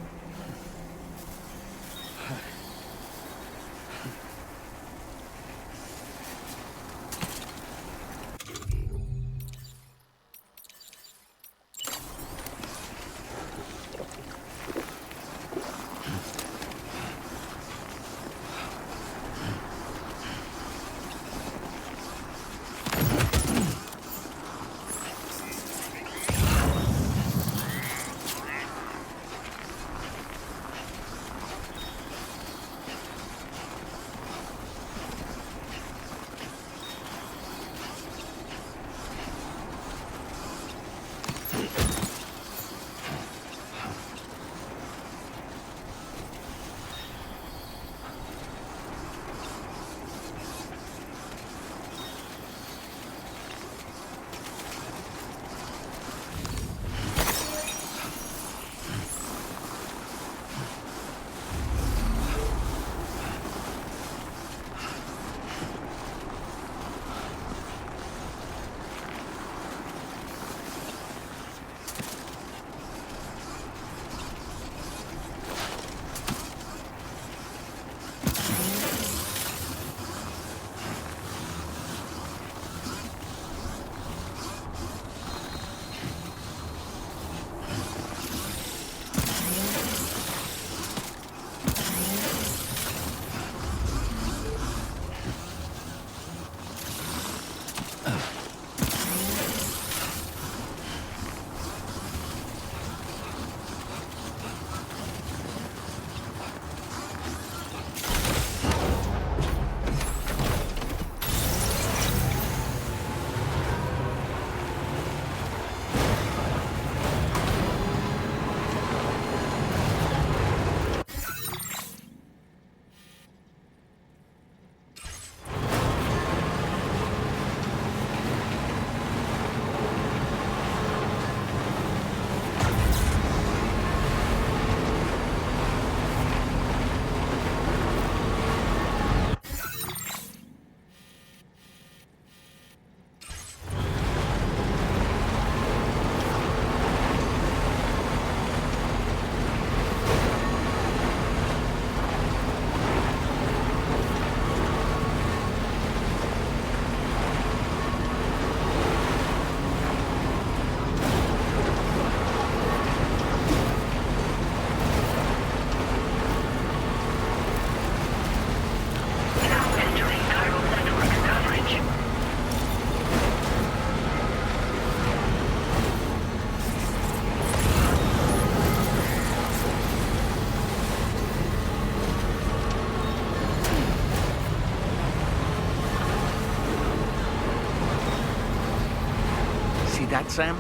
Speaker 11: That, Sam?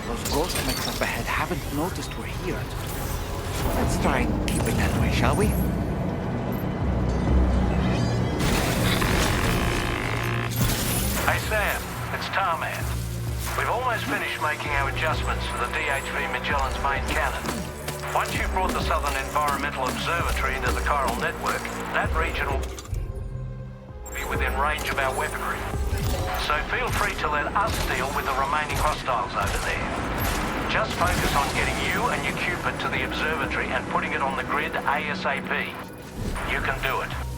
Speaker 11: Those ghost mechs up ahead haven't noticed we're here. Let's try and keep it that way, shall we?
Speaker 17: Hey, Sam. It's Tarman. We've almost finished making our adjustments for the DHV Magellan's main cannon. Once you've brought the Southern Environmental Observatory into the chiral network, that region will be within range of our weaponry. So feel free to let us deal with the remaining hostiles over there. Just focus on getting you and your Cupid to the observatory and putting it on the grid ASAP. You can do it.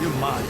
Speaker 13: You're mine.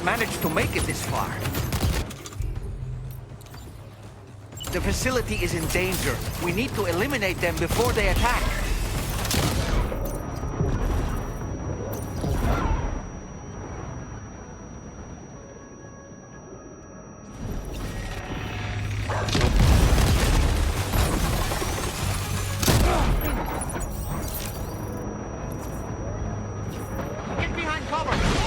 Speaker 11: Managed to make it this far. The facility is in danger. We need to eliminate them before they attack. Get behind cover!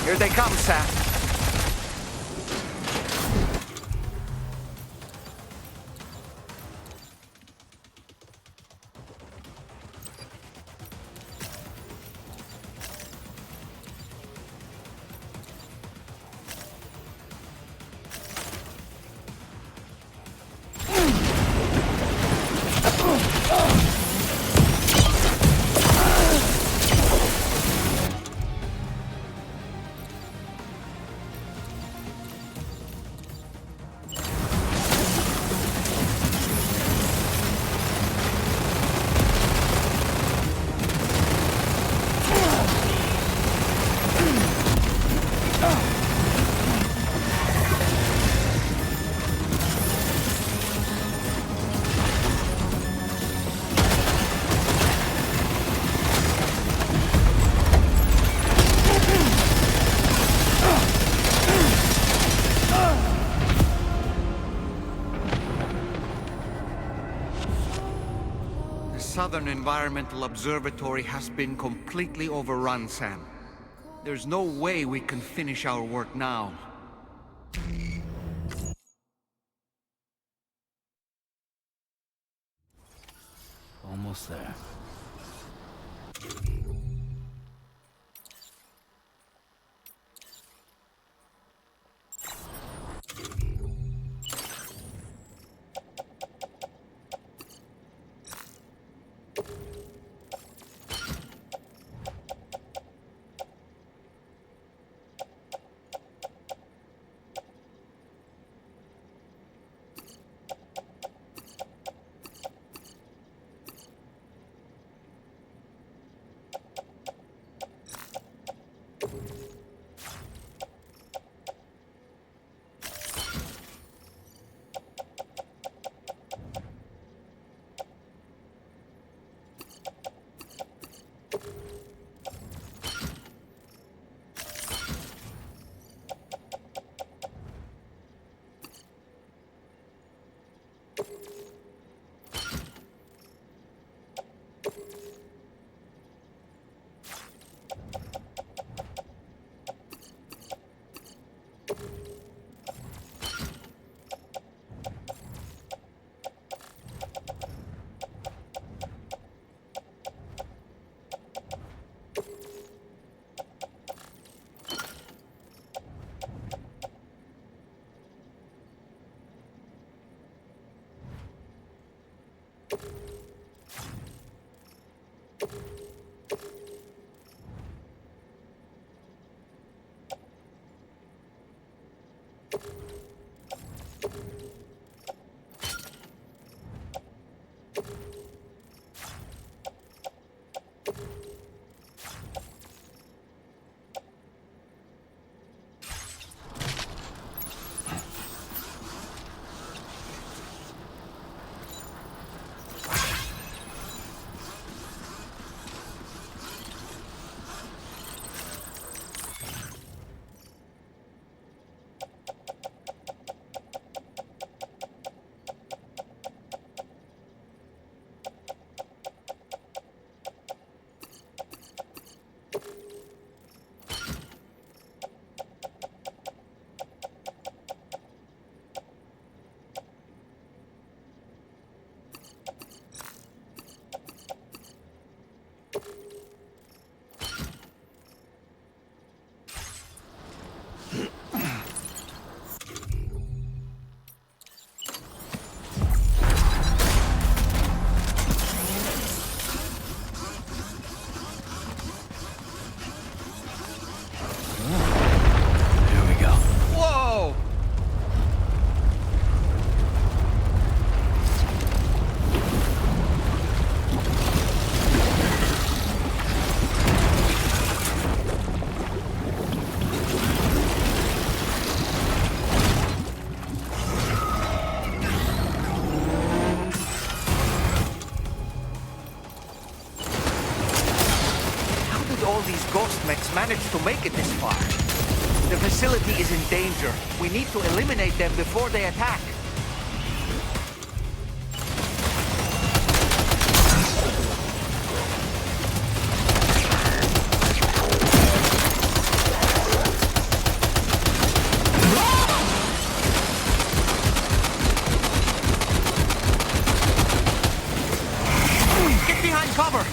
Speaker 11: Here they come, Sam. Southern Environmental Observatory has been completely overrun, Sam.
Speaker 18: There's no way we can finish our work now.
Speaker 1: Almost there.
Speaker 11: Managed to make it this far. The facility is in danger. We need to eliminate them before they attack. Get behind cover!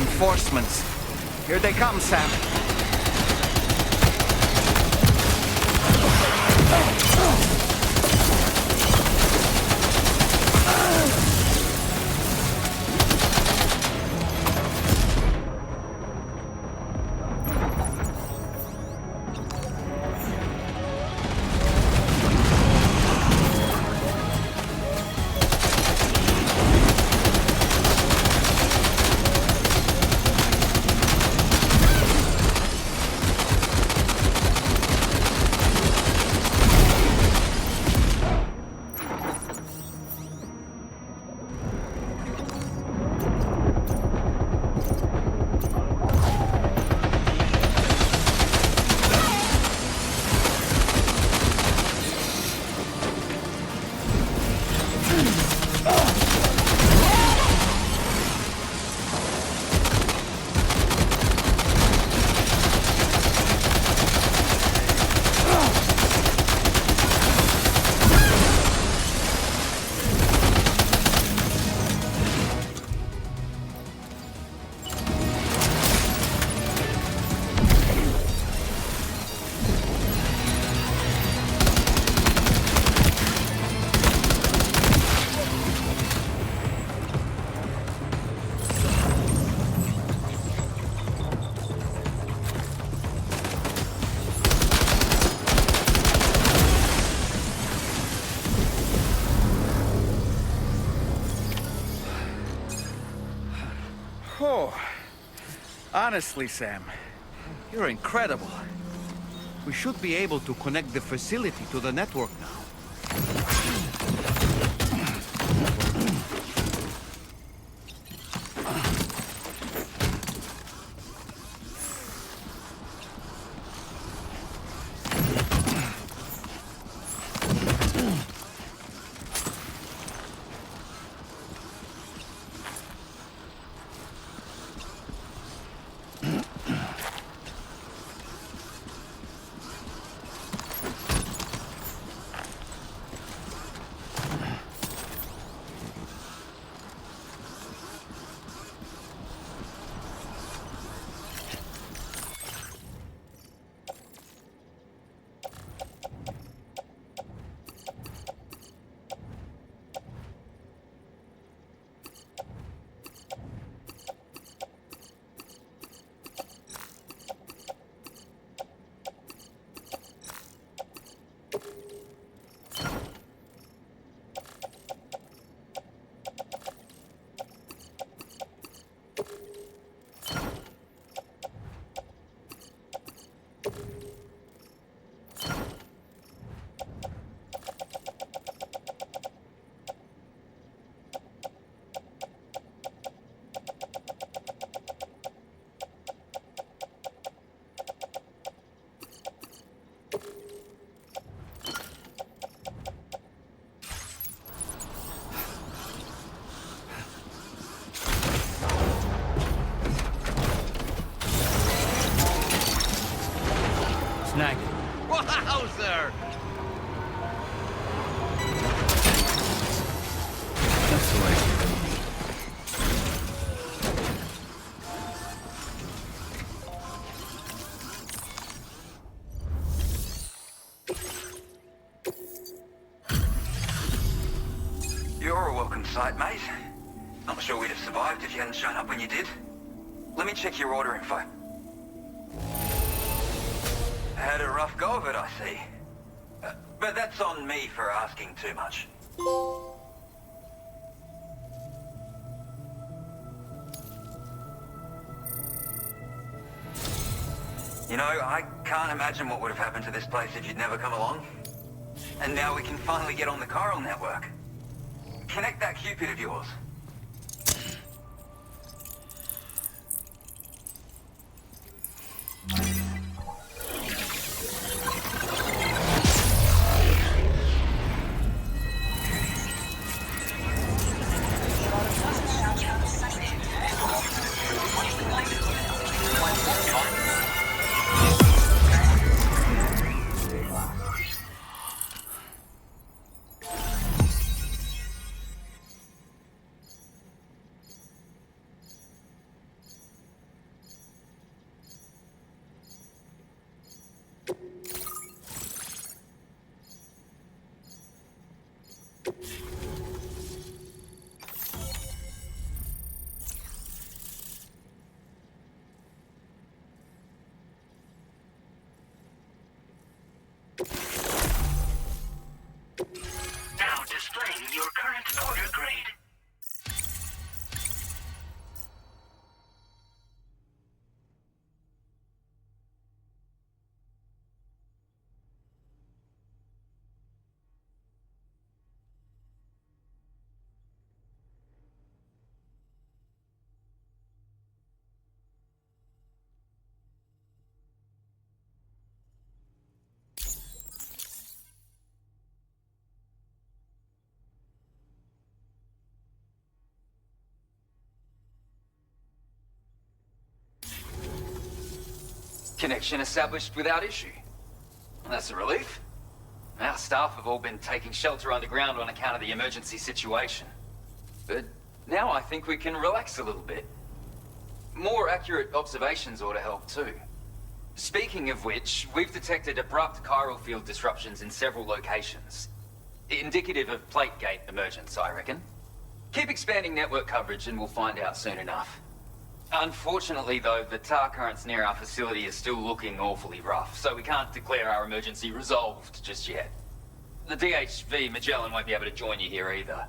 Speaker 11: Reinforcements. Here they come, Sam.
Speaker 18: Oh, honestly, Sam, you're incredible. We should be able to connect the facility to the network now.
Speaker 2: Snag.
Speaker 18: Wowzer!
Speaker 1: That's the way.
Speaker 9: You're a welcome sight, mate. Not sure we'd have survived if you hadn't shown up when you did. Let me check your order info. Had a rough go of it, I see. But that's on me for asking too much. You know, I can't imagine what would have happened to this place if you'd never come along. And now we can finally get on the chiral network. Connect that Cupid of yours.
Speaker 19: Connection established without issue. That's a relief. Our staff have all been taking shelter underground on account of the emergency situation. But now I think we can relax a little bit. More accurate observations ought to help too. Speaking of which, we've detected abrupt chiral field disruptions in several locations. Indicative of plate gate emergence, I reckon. Keep expanding network coverage and we'll find out soon enough. Unfortunately though, the tar currents near our facility are still looking awfully rough, so we can't declare our emergency resolved just yet. The DHV Magellan won't be able to join you here either.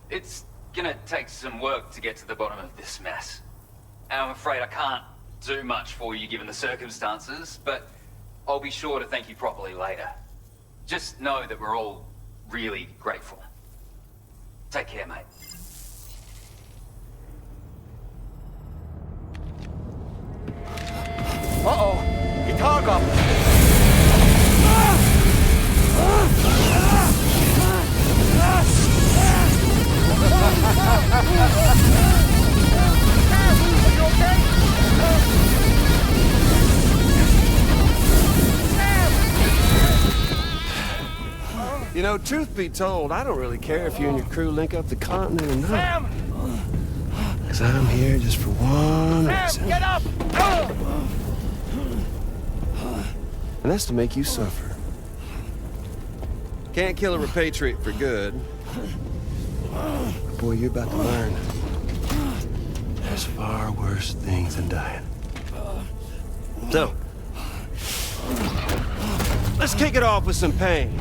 Speaker 19: It's gonna take some work to get to the bottom of this mess. And I'm afraid I can't do much for you given the circumstances, but I'll be sure to thank you properly later. Just know that we're all really grateful. Take care, mate.
Speaker 11: Uh-oh! Guitar goblin! Are you okay?
Speaker 20: You know, truth be told, I don't really care if you and your crew link up the continent or not.
Speaker 11: Sam!
Speaker 20: Because I'm here just for one reason.
Speaker 11: Sam, get up!
Speaker 20: And that's to make you suffer. Can't kill a repatriate for good. But boy, you're about to learn. There's far worse things than dying. So, let's kick it off with some pain.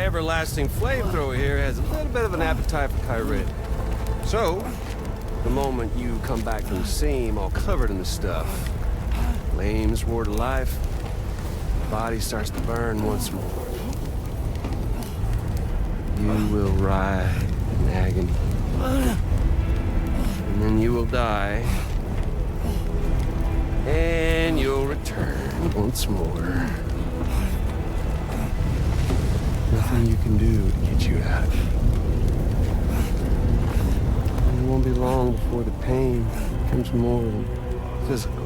Speaker 20: Everlasting flamethrower here has a little bit of an appetite for Kyrit. So, the moment you come back from the seam all covered in the stuff, flames roar to life, the body starts to burn once more. You will writhe in agony. And then you will die. And you'll return once more. Nothing you can do to get you out of it. And it won't be long before the pain becomes more than physical.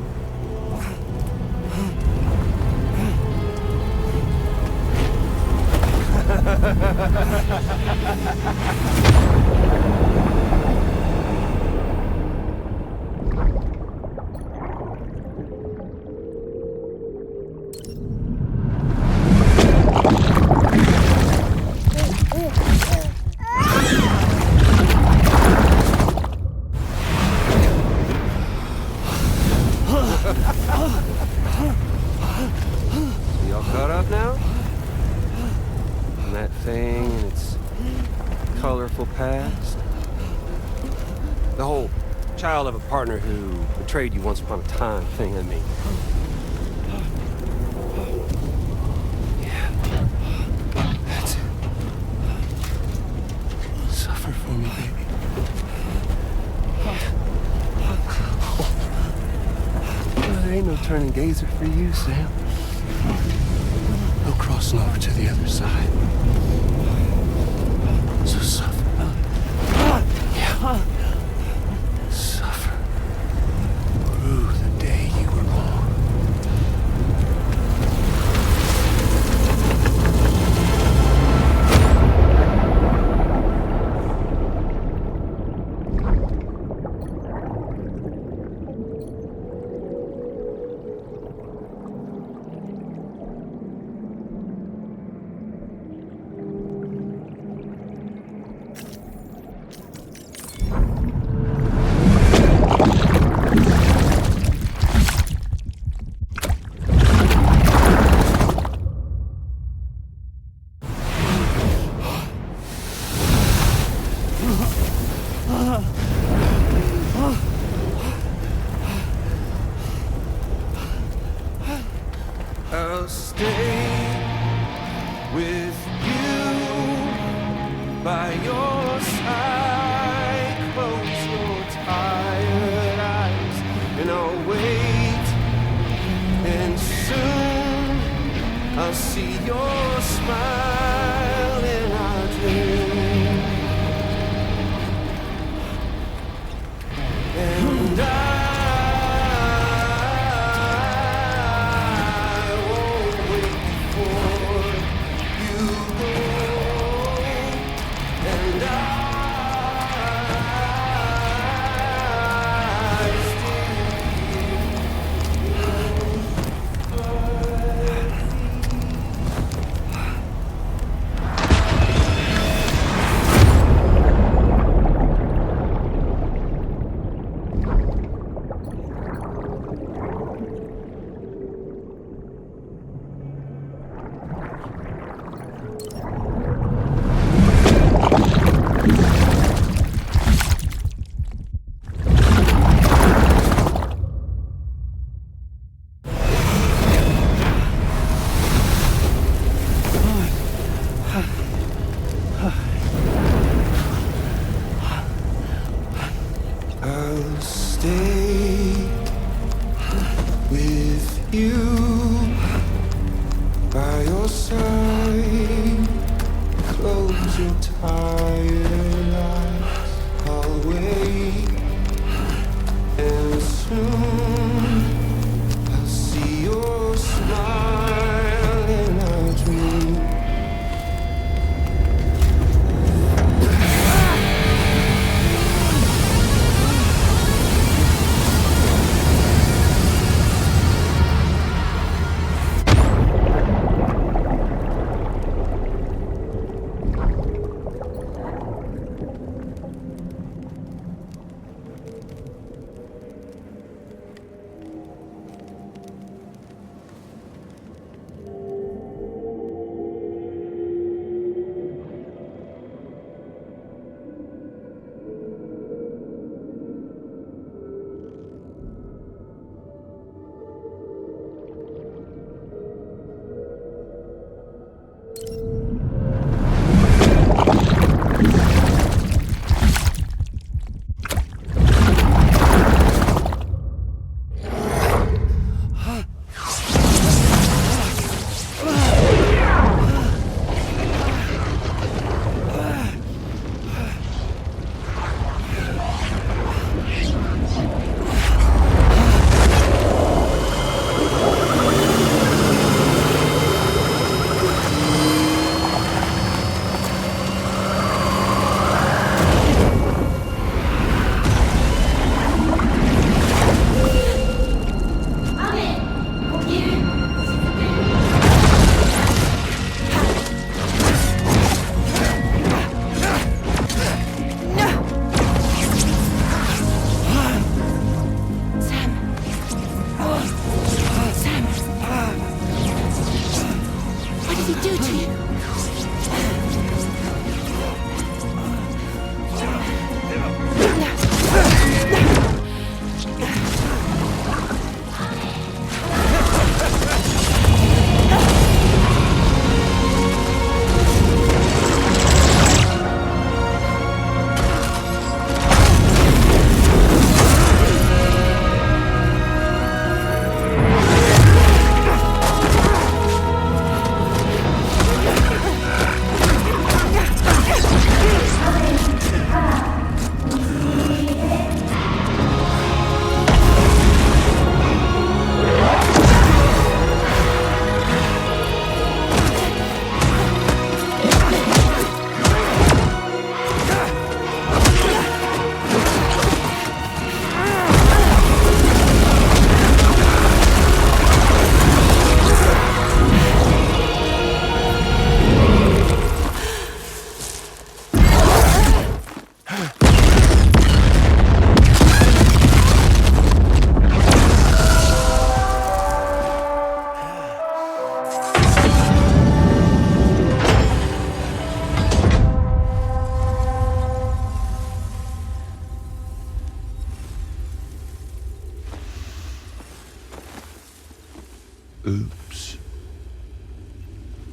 Speaker 20: Child of a partner who betrayed you once upon a time thing, I mean. Yeah. That's it. So. turning gazer for you, Sam. No crossing over to the other side. So suffer. Yeah. Suffer through the day you were born. I'll stay with you by your side. Close your tired eyes and I'll wait. And soon I'll see your smile in our dream. And I'll stay with you by your side. Close your tired eyes. I'll wait, and soon I'll see your smile in our dream.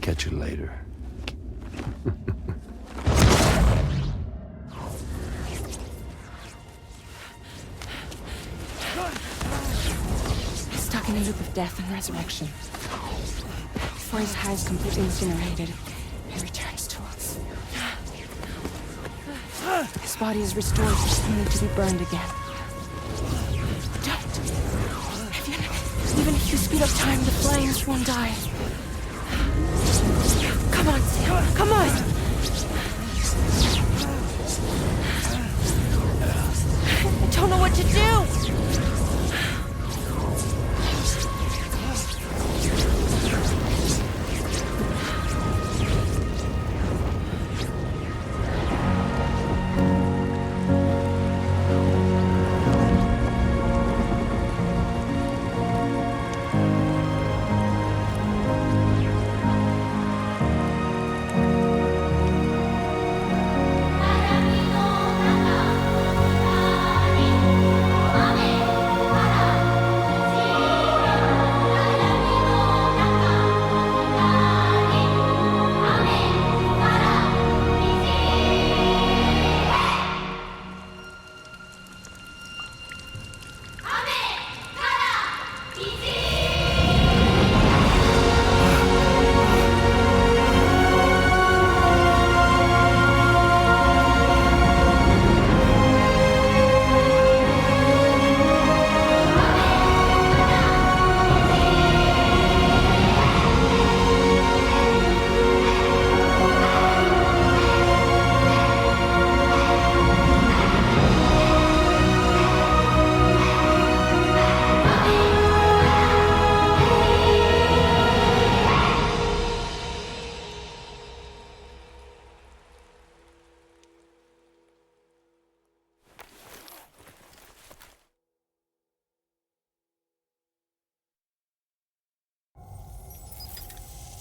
Speaker 20: Catch you later.
Speaker 5: He's stuck in a loop of death and resurrection. Before his high is completely incinerated, he returns to us. His body is restored, only to be burned again. Don't! Even if you speed up time, the flames won't die. Come on, Sam, come on! I don't know what to do!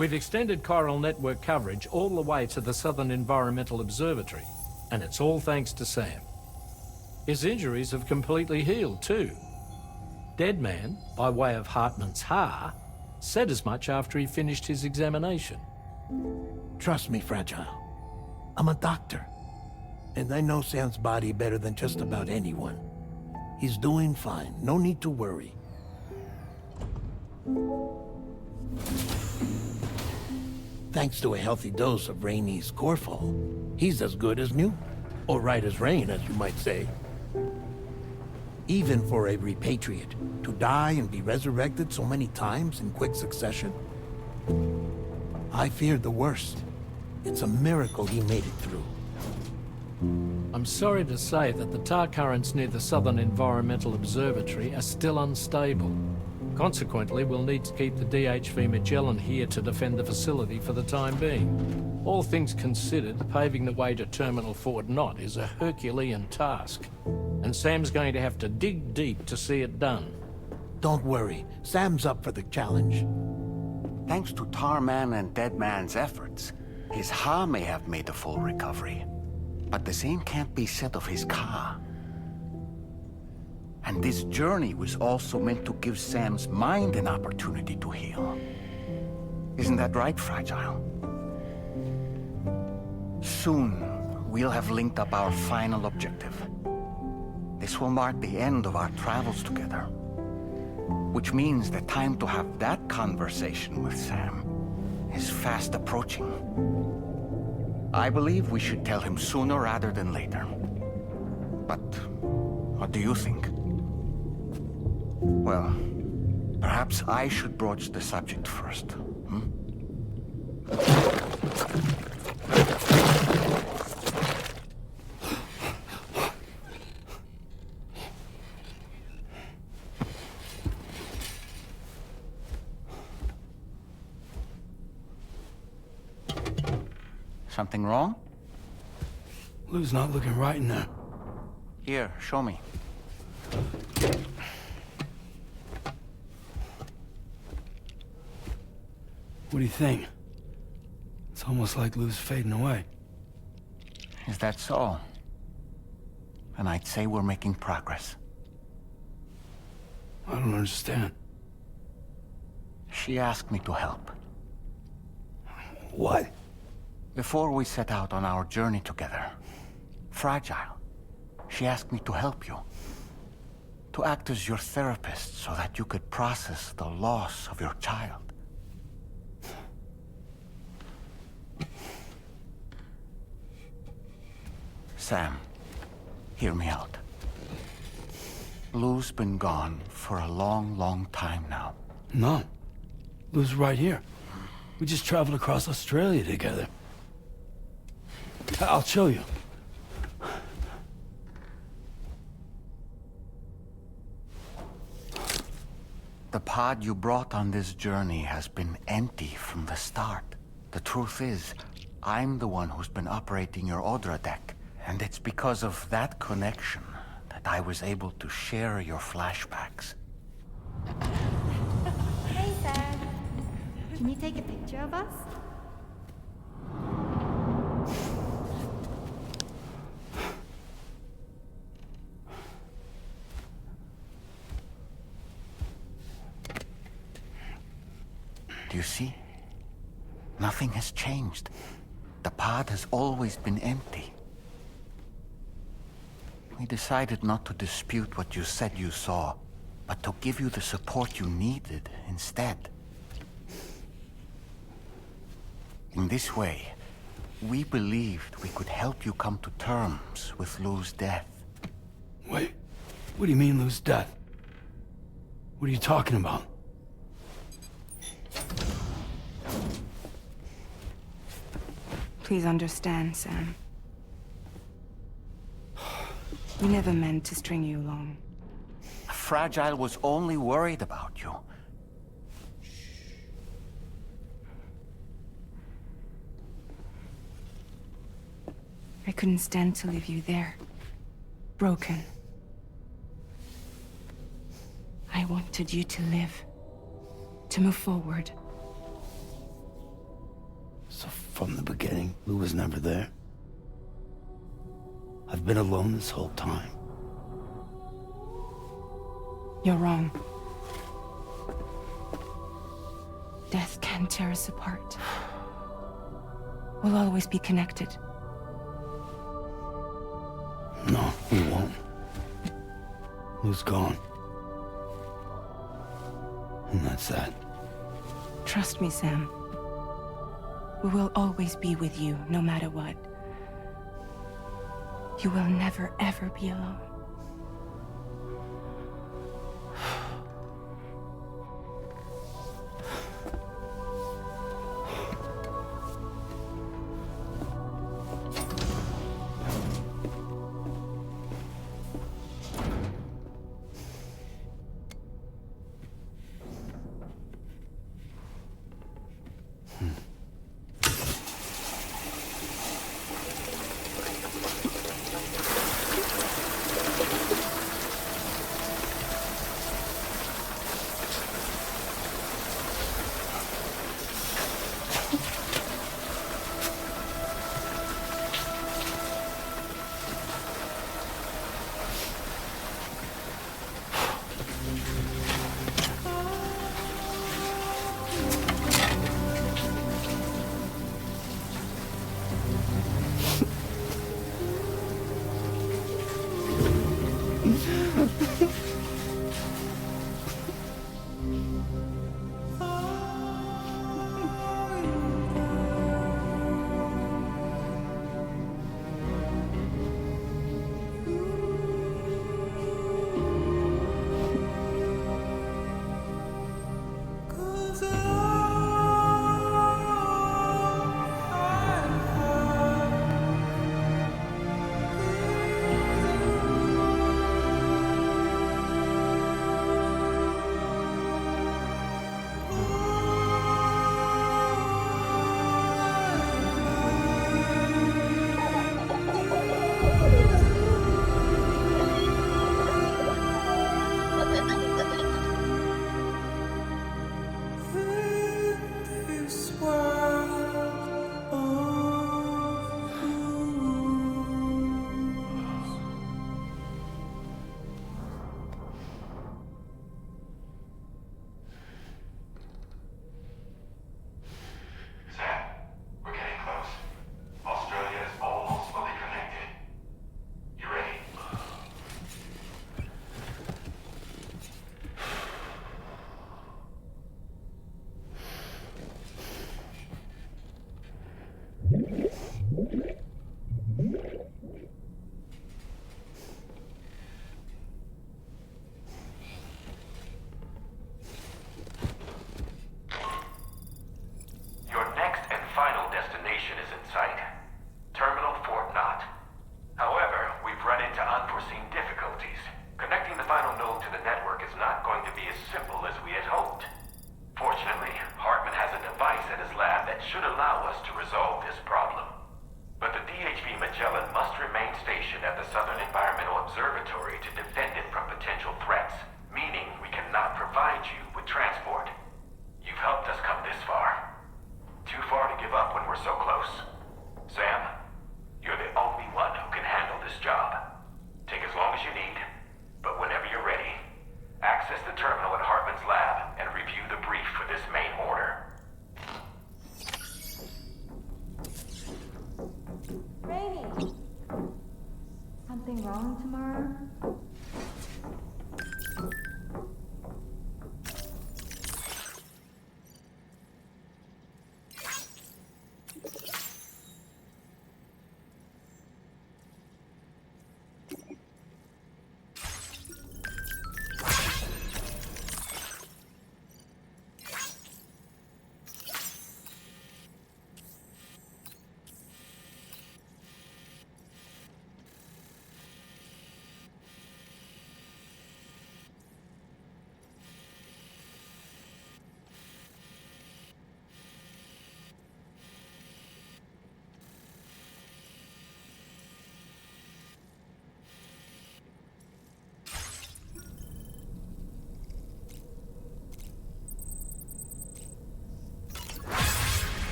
Speaker 2: We've extended chiral network coverage all the way to the Southern Environmental Observatory, and it's all thanks to Sam. His injuries have completely healed too. Deadman, by way of Hartman's Ha, said as much after he finished his examination.
Speaker 15: Trust me, Fragile. I'm a doctor, and I know Sam's body better than just about anyone. He's doing fine. No need to worry. Thanks to a healthy dose of Rainey's Corfall, he's as good as new. Or right as rain, as you might say. Even for a repatriate, to die and be resurrected so many times in quick succession. I feared the worst. It's a miracle he made it through.
Speaker 2: I'm sorry to say that the tar currents near the Southern Environmental Observatory are still unstable. Consequently, we'll need to keep the DHV Magellan here to defend the facility for the time being. All things considered, paving the way to Terminal Fort Knott is a Herculean task, and Sam's going to have to dig deep to see it done.
Speaker 15: Don't worry, Sam's up for the challenge.
Speaker 11: Thanks to Tarman and Deadman's efforts, his Ha may have made a full recovery. But the same can't be said of his Ka. And this journey was also meant to give Sam's mind an opportunity to heal. Isn't that right, Fragile? Soon, we'll have linked up our final objective. This will mark the end of our travels together. Which means the time to have that conversation with Sam is fast approaching. I believe we should tell him sooner rather than later. But what do you think? Well, perhaps I should broach the subject first, Something wrong?
Speaker 1: Lou's not looking right in there.
Speaker 11: Here, show me.
Speaker 1: What do you think? It's almost like Lou's fading away.
Speaker 11: Is that so? And I'd say we're making progress.
Speaker 1: I don't understand.
Speaker 11: She asked me to help.
Speaker 1: What?
Speaker 11: Before we set out on our journey together, Fragile, she asked me to help you. To act as your therapist so that you could process the loss of your child. Sam, hear me out. Lou's been gone for a long, long time now.
Speaker 1: No. Lou's right here. We just traveled across Australia together. I'll show you.
Speaker 11: The pod you brought on this journey has been empty from the start. The truth is, I'm the one who's been operating your Odra deck, and it's because of that connection that I was able to share your flashbacks.
Speaker 3: Hey, Sam. Can you take a picture of us?
Speaker 11: Do you see? Nothing has changed. The pod has always been empty. We decided not to dispute what you said you saw, but to give you the support you needed instead. In this way, we believed we could help you come to terms with Lou's death.
Speaker 1: Wait, what do you mean Lou's death? What are you talking about?
Speaker 5: Please understand, Sam. We never meant to string you along.
Speaker 11: Fragile was only worried about you.
Speaker 5: I couldn't stand to leave you there, broken. I wanted you to live, to move forward.
Speaker 1: So from the beginning, Lou was never there? I've been alone this whole time.
Speaker 5: You're wrong. Death can tear us apart. We'll always be connected.
Speaker 1: No, we won't. Lou's gone. And that's that.
Speaker 5: Trust me, Sam. We will always be with you, no matter what. You will never, ever be alone.
Speaker 9: Your next and final destination is in sight. Terminal Fort Knott. However, we've run into unforeseen difficulties. Connecting the final node to the network is not going to be as simple as we had hoped. Fortunately, Hartman has a device at his lab that should allow us to resolve this problem. But the DHV Magellan must remain stationed at the Southern Environmental Observatory to defend it from potential threats, meaning we cannot provide you with transport. You've helped us come this far. Too far to give up when we're so close. Sam, you're the only one who can handle this job. Take as long as you need, but whenever you're ready, access the terminal at Hartman's lab and review the brief for this main order.
Speaker 4: Rainy! Something wrong tomorrow?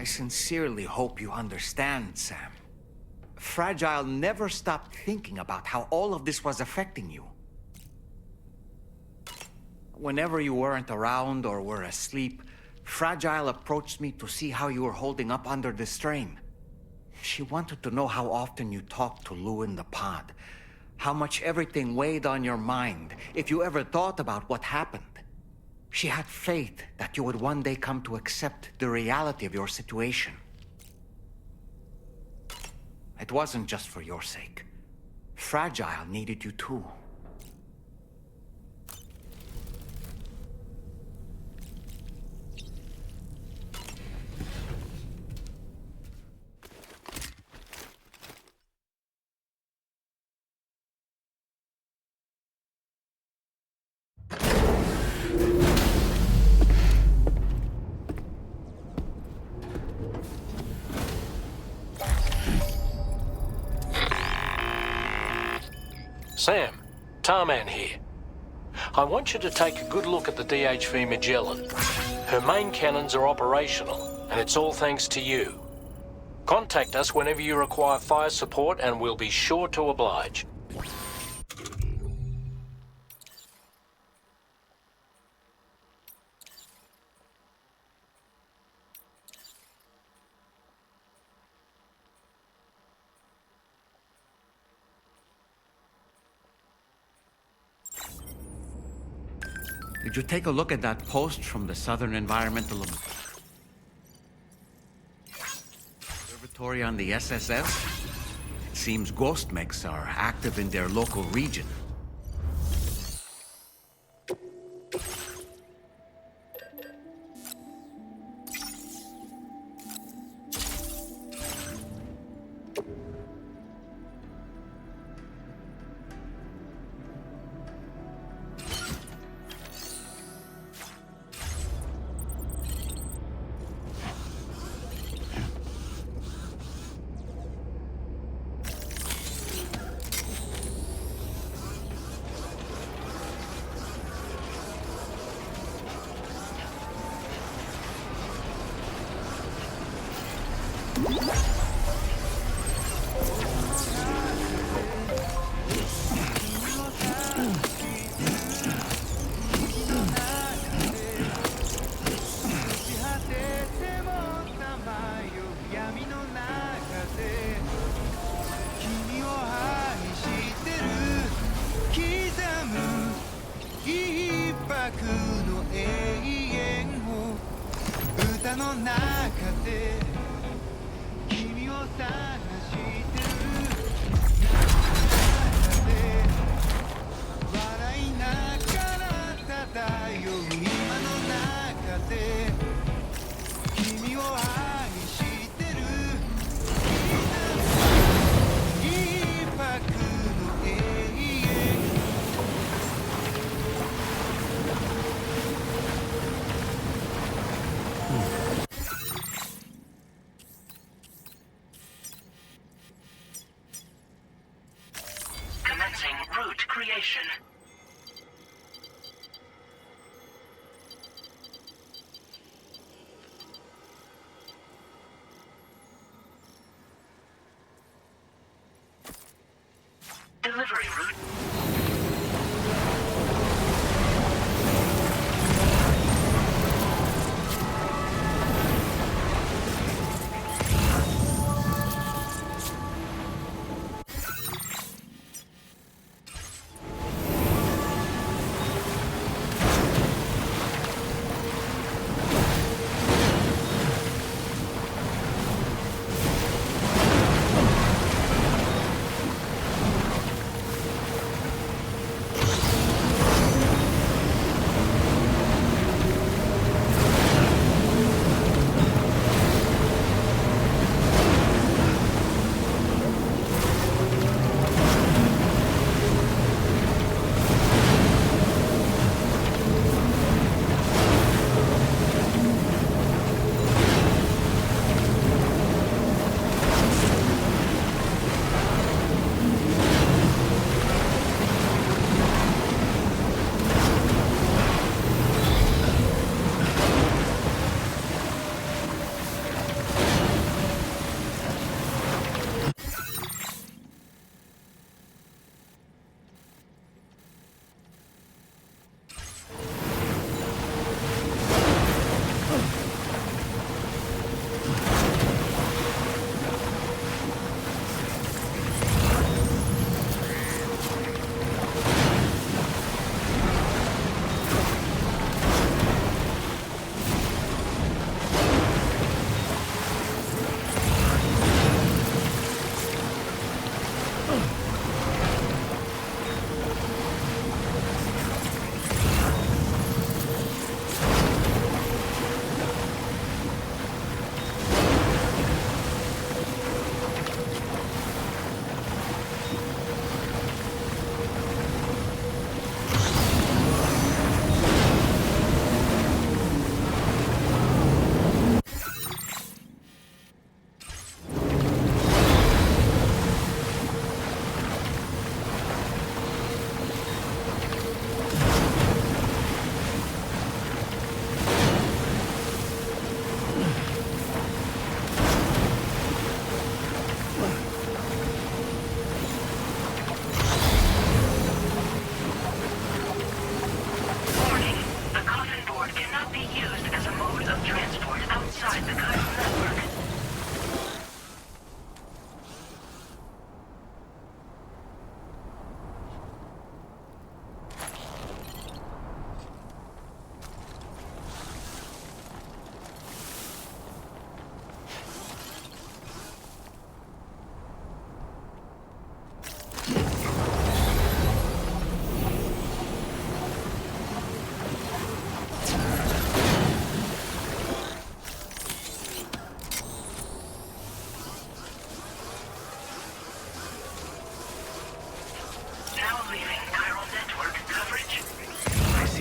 Speaker 11: I sincerely hope you understand, Sam. Fragile never stopped thinking about how all of this was affecting you. Whenever you weren't around or were asleep, Fragile approached me to see how you were holding up under the strain. She wanted to know how often you talked to Lou in the pod, how much everything weighed on your mind, if you ever thought about what happened. She had faith that you would one day come to accept the reality of your situation. It wasn't just for your sake. Fragile needed you too.
Speaker 2: Sam, Tarman here. I want you to take a good look at the DHV Magellan. Her main cannons are operational, and it's all thanks to you. Contact us whenever you require fire support, and we'll be sure to oblige.
Speaker 11: Did you take a look at that post from the Southern Environmental Observatory on the SSS? It seems ghost mechs are active in their local region.
Speaker 7: Commencing route creation. Delivery route.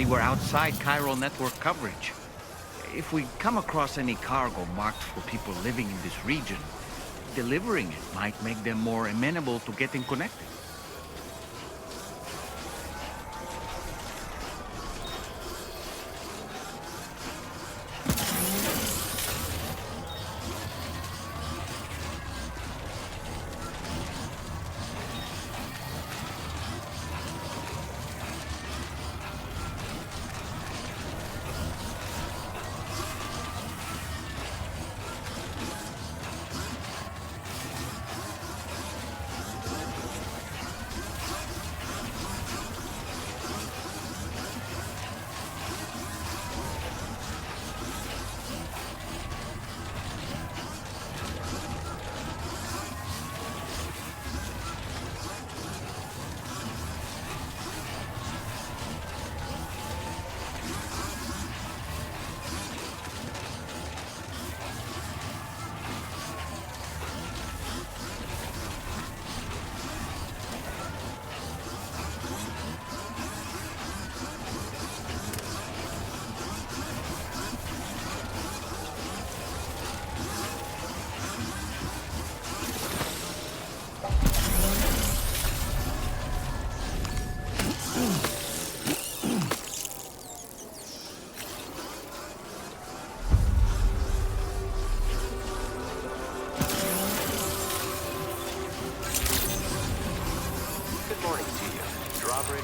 Speaker 11: We're outside chiral network coverage. If we come across any cargo marked for people living in this region, delivering it might make them more amenable to getting connected.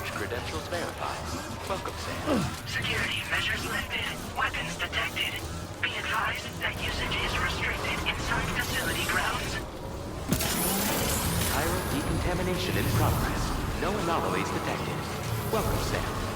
Speaker 7: Launch credentials verified. Welcome, Sam. Security measures lifted. Weapons detected. Be advised that usage is restricted inside facility grounds. Chiral decontamination in progress. No anomalies detected. Welcome, Sam.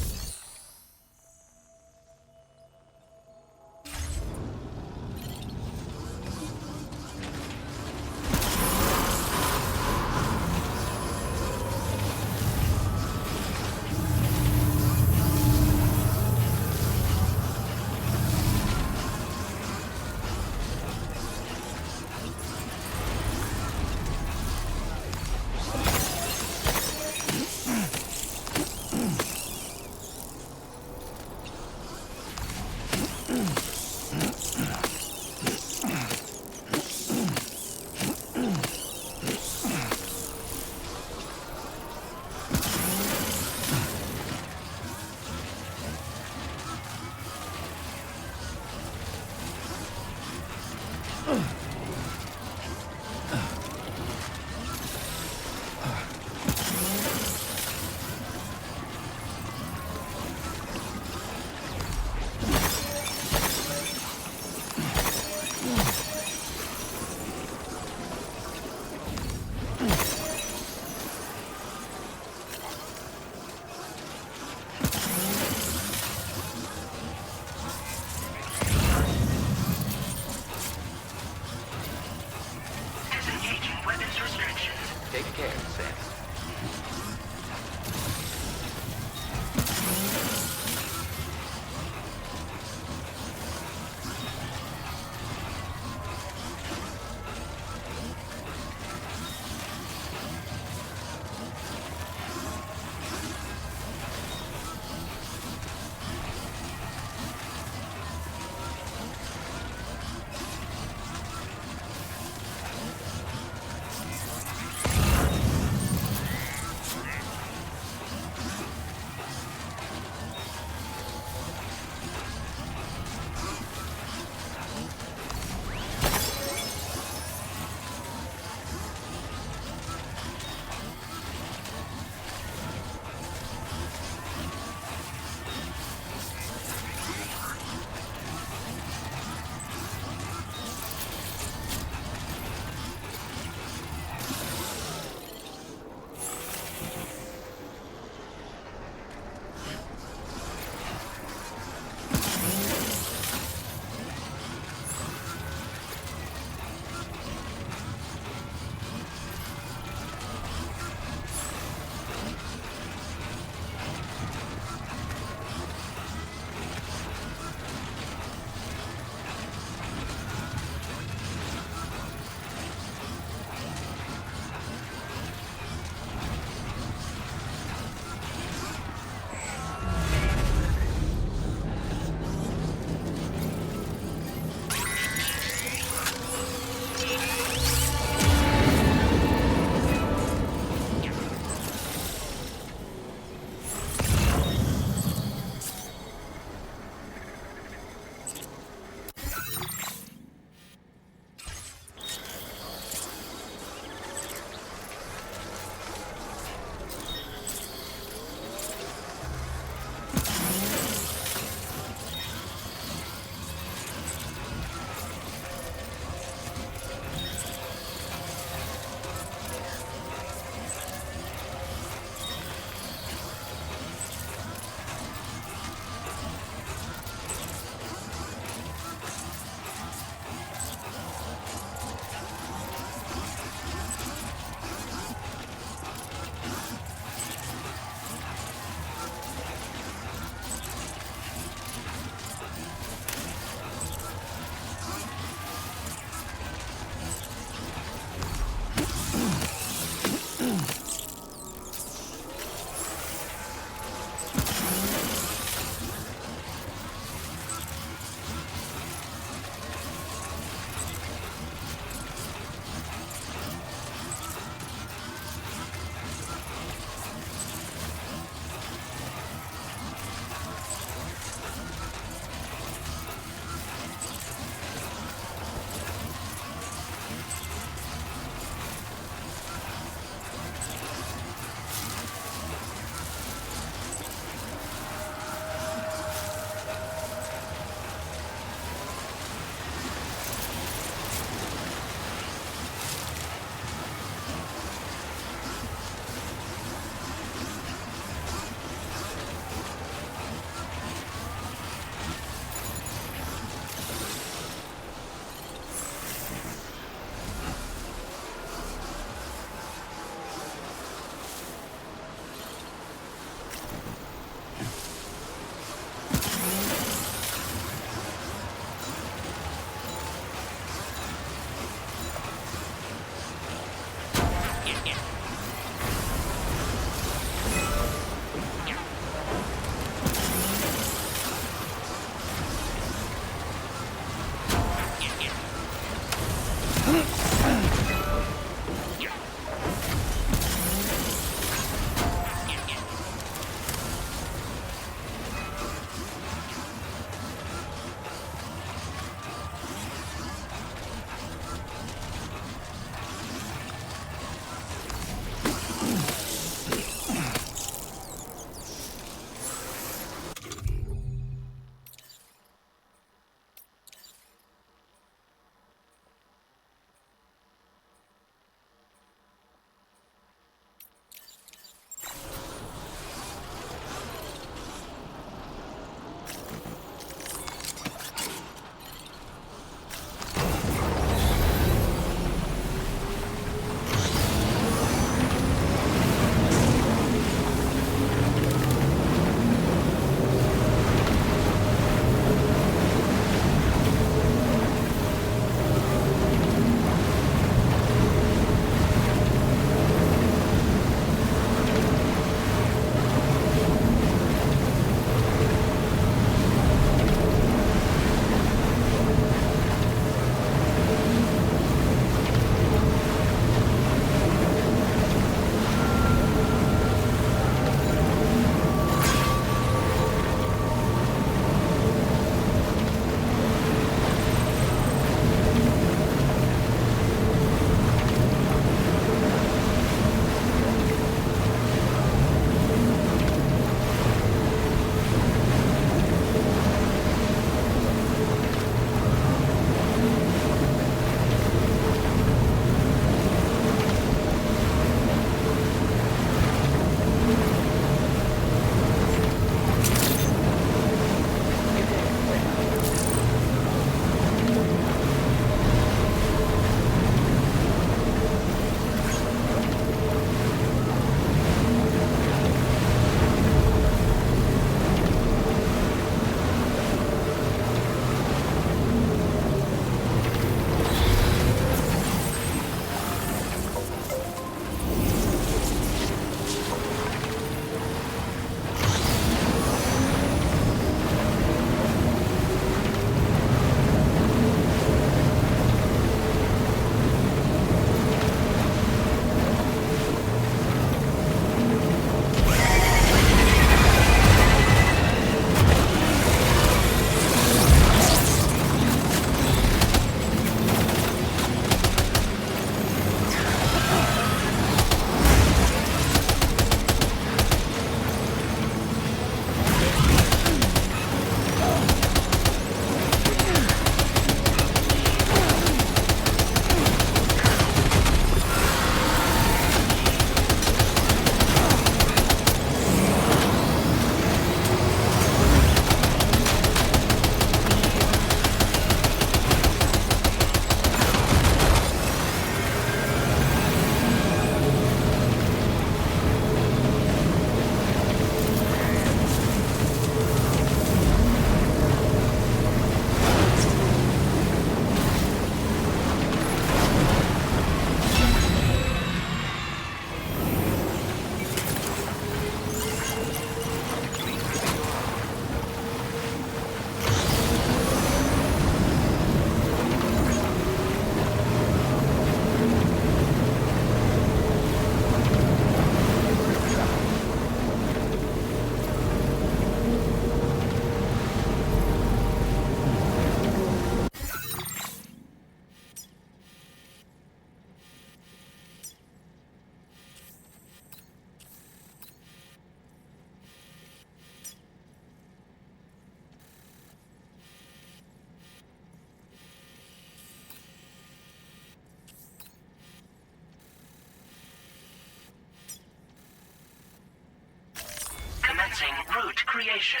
Speaker 7: route creation.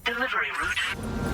Speaker 7: Delivery route.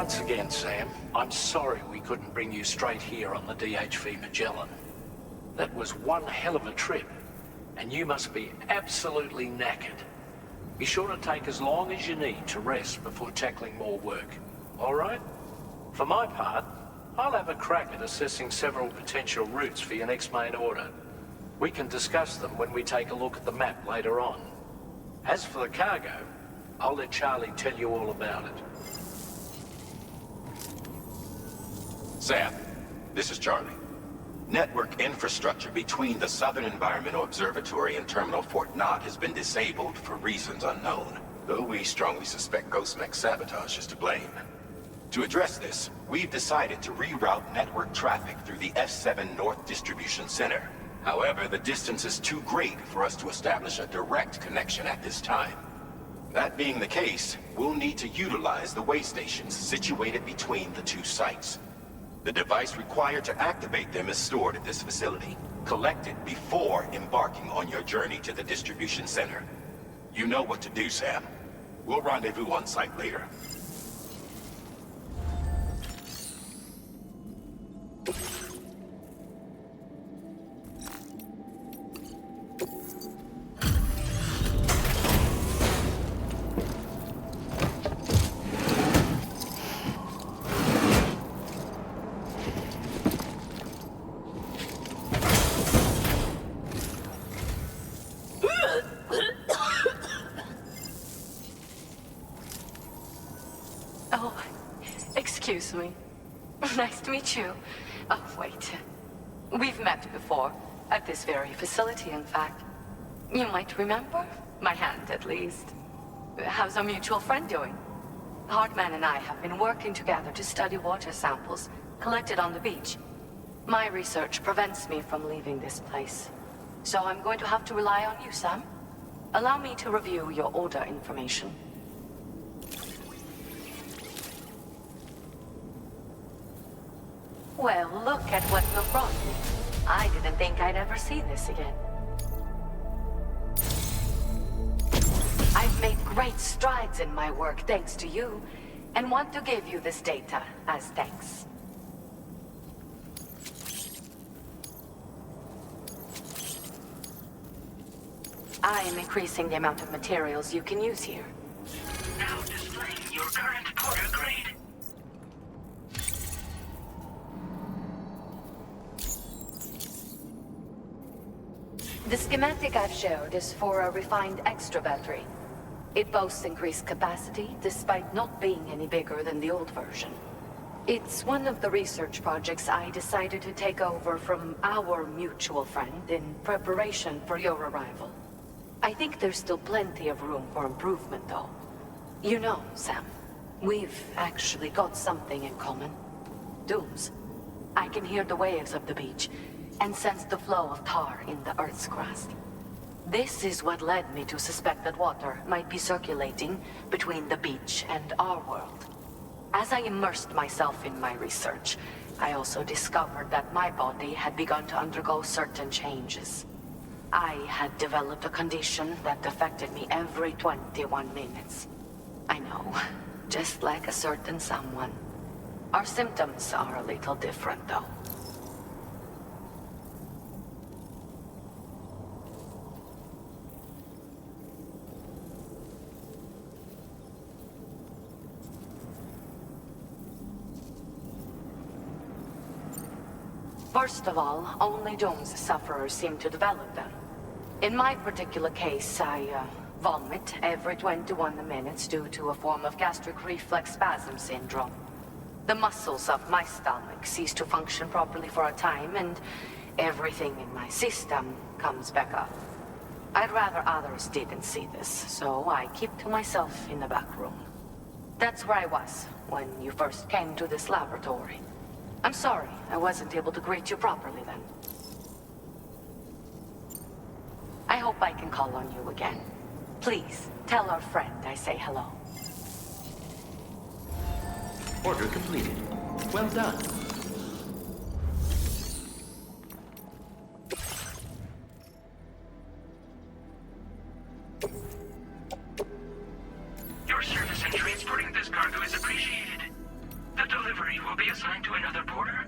Speaker 2: Once again, Sam, I'm sorry we couldn't bring you straight here on the DHV Magellan. That was one hell of a trip, and you must be absolutely knackered. Be sure to take as long as you need to rest before tackling more work. All right? For my part, I'll have a crack at assessing several potential routes for your next main order. We can discuss them when we take a look at the map later on. As for the cargo, I'll let Charlie tell you all about it.
Speaker 6: Sam, this is Charlie. Network infrastructure between the Southern Environmental Observatory and Terminal Fort Knott has been disabled for reasons unknown, though we strongly suspect Ghostmech's sabotage is to blame. To address this, we've decided to reroute network traffic through the F7 North Distribution Center. However, the distance is too great for us to establish a direct connection at this time. That being the case, we'll need to utilize the way stations situated between the two sites. The device required to activate them is stored at this facility. Collect it before embarking on your journey to the distribution center. You know what to do, Sam. We'll rendezvous on site later.
Speaker 21: Excuse me. Nice to meet you. Oh, wait. We've met before. At this very facility, in fact. You might remember? My hand, at least. How's our mutual friend doing? Hartman and I have been working together to study water samples collected on the beach. My research prevents me from leaving this place. So I'm going to have to rely on you, Sam. Allow me to review your order information. Well, look at what you've brought me. I didn't think I'd ever see this again. I've made great strides in my work thanks to you, and want to give you this data as thanks. I am increasing the amount of materials you can use here.
Speaker 7: Now displaying your current Porter grade.
Speaker 21: The schematic I've showed is for a refined extra battery. It boasts increased capacity, despite not being any bigger than the old version. It's one of the research projects I decided to take over from our mutual friend in preparation for your arrival. I think there's still plenty of room for improvement, though. You know, Sam, we've actually got something in common. Dooms. I can hear the waves of the beach, and sense the flow of tar in the Earth's crust. This is what led me to suspect that water might be circulating between the beach and our world. As I immersed myself in my research, I also discovered that my body had begun to undergo certain changes. I had developed a condition that affected me every 21 minutes. I know, just like a certain someone. Our symptoms are a little different, though. First of all, only Doom's sufferers seem to develop them. In my particular case, I vomit every 21 minutes due to a form of gastric reflex spasm syndrome. The muscles of my stomach cease to function properly for a time, and everything in my system comes back up. I'd rather others didn't see this, so I keep to myself in the back room. That's where I was when you first came to this laboratory. I'm sorry I wasn't able to greet you properly then. I hope I can call on you again. Please, tell our friend I say hello.
Speaker 22: Order completed. Well done.
Speaker 7: Your service in transporting this cargo is appreciated. The delivery will be assigned to another porter.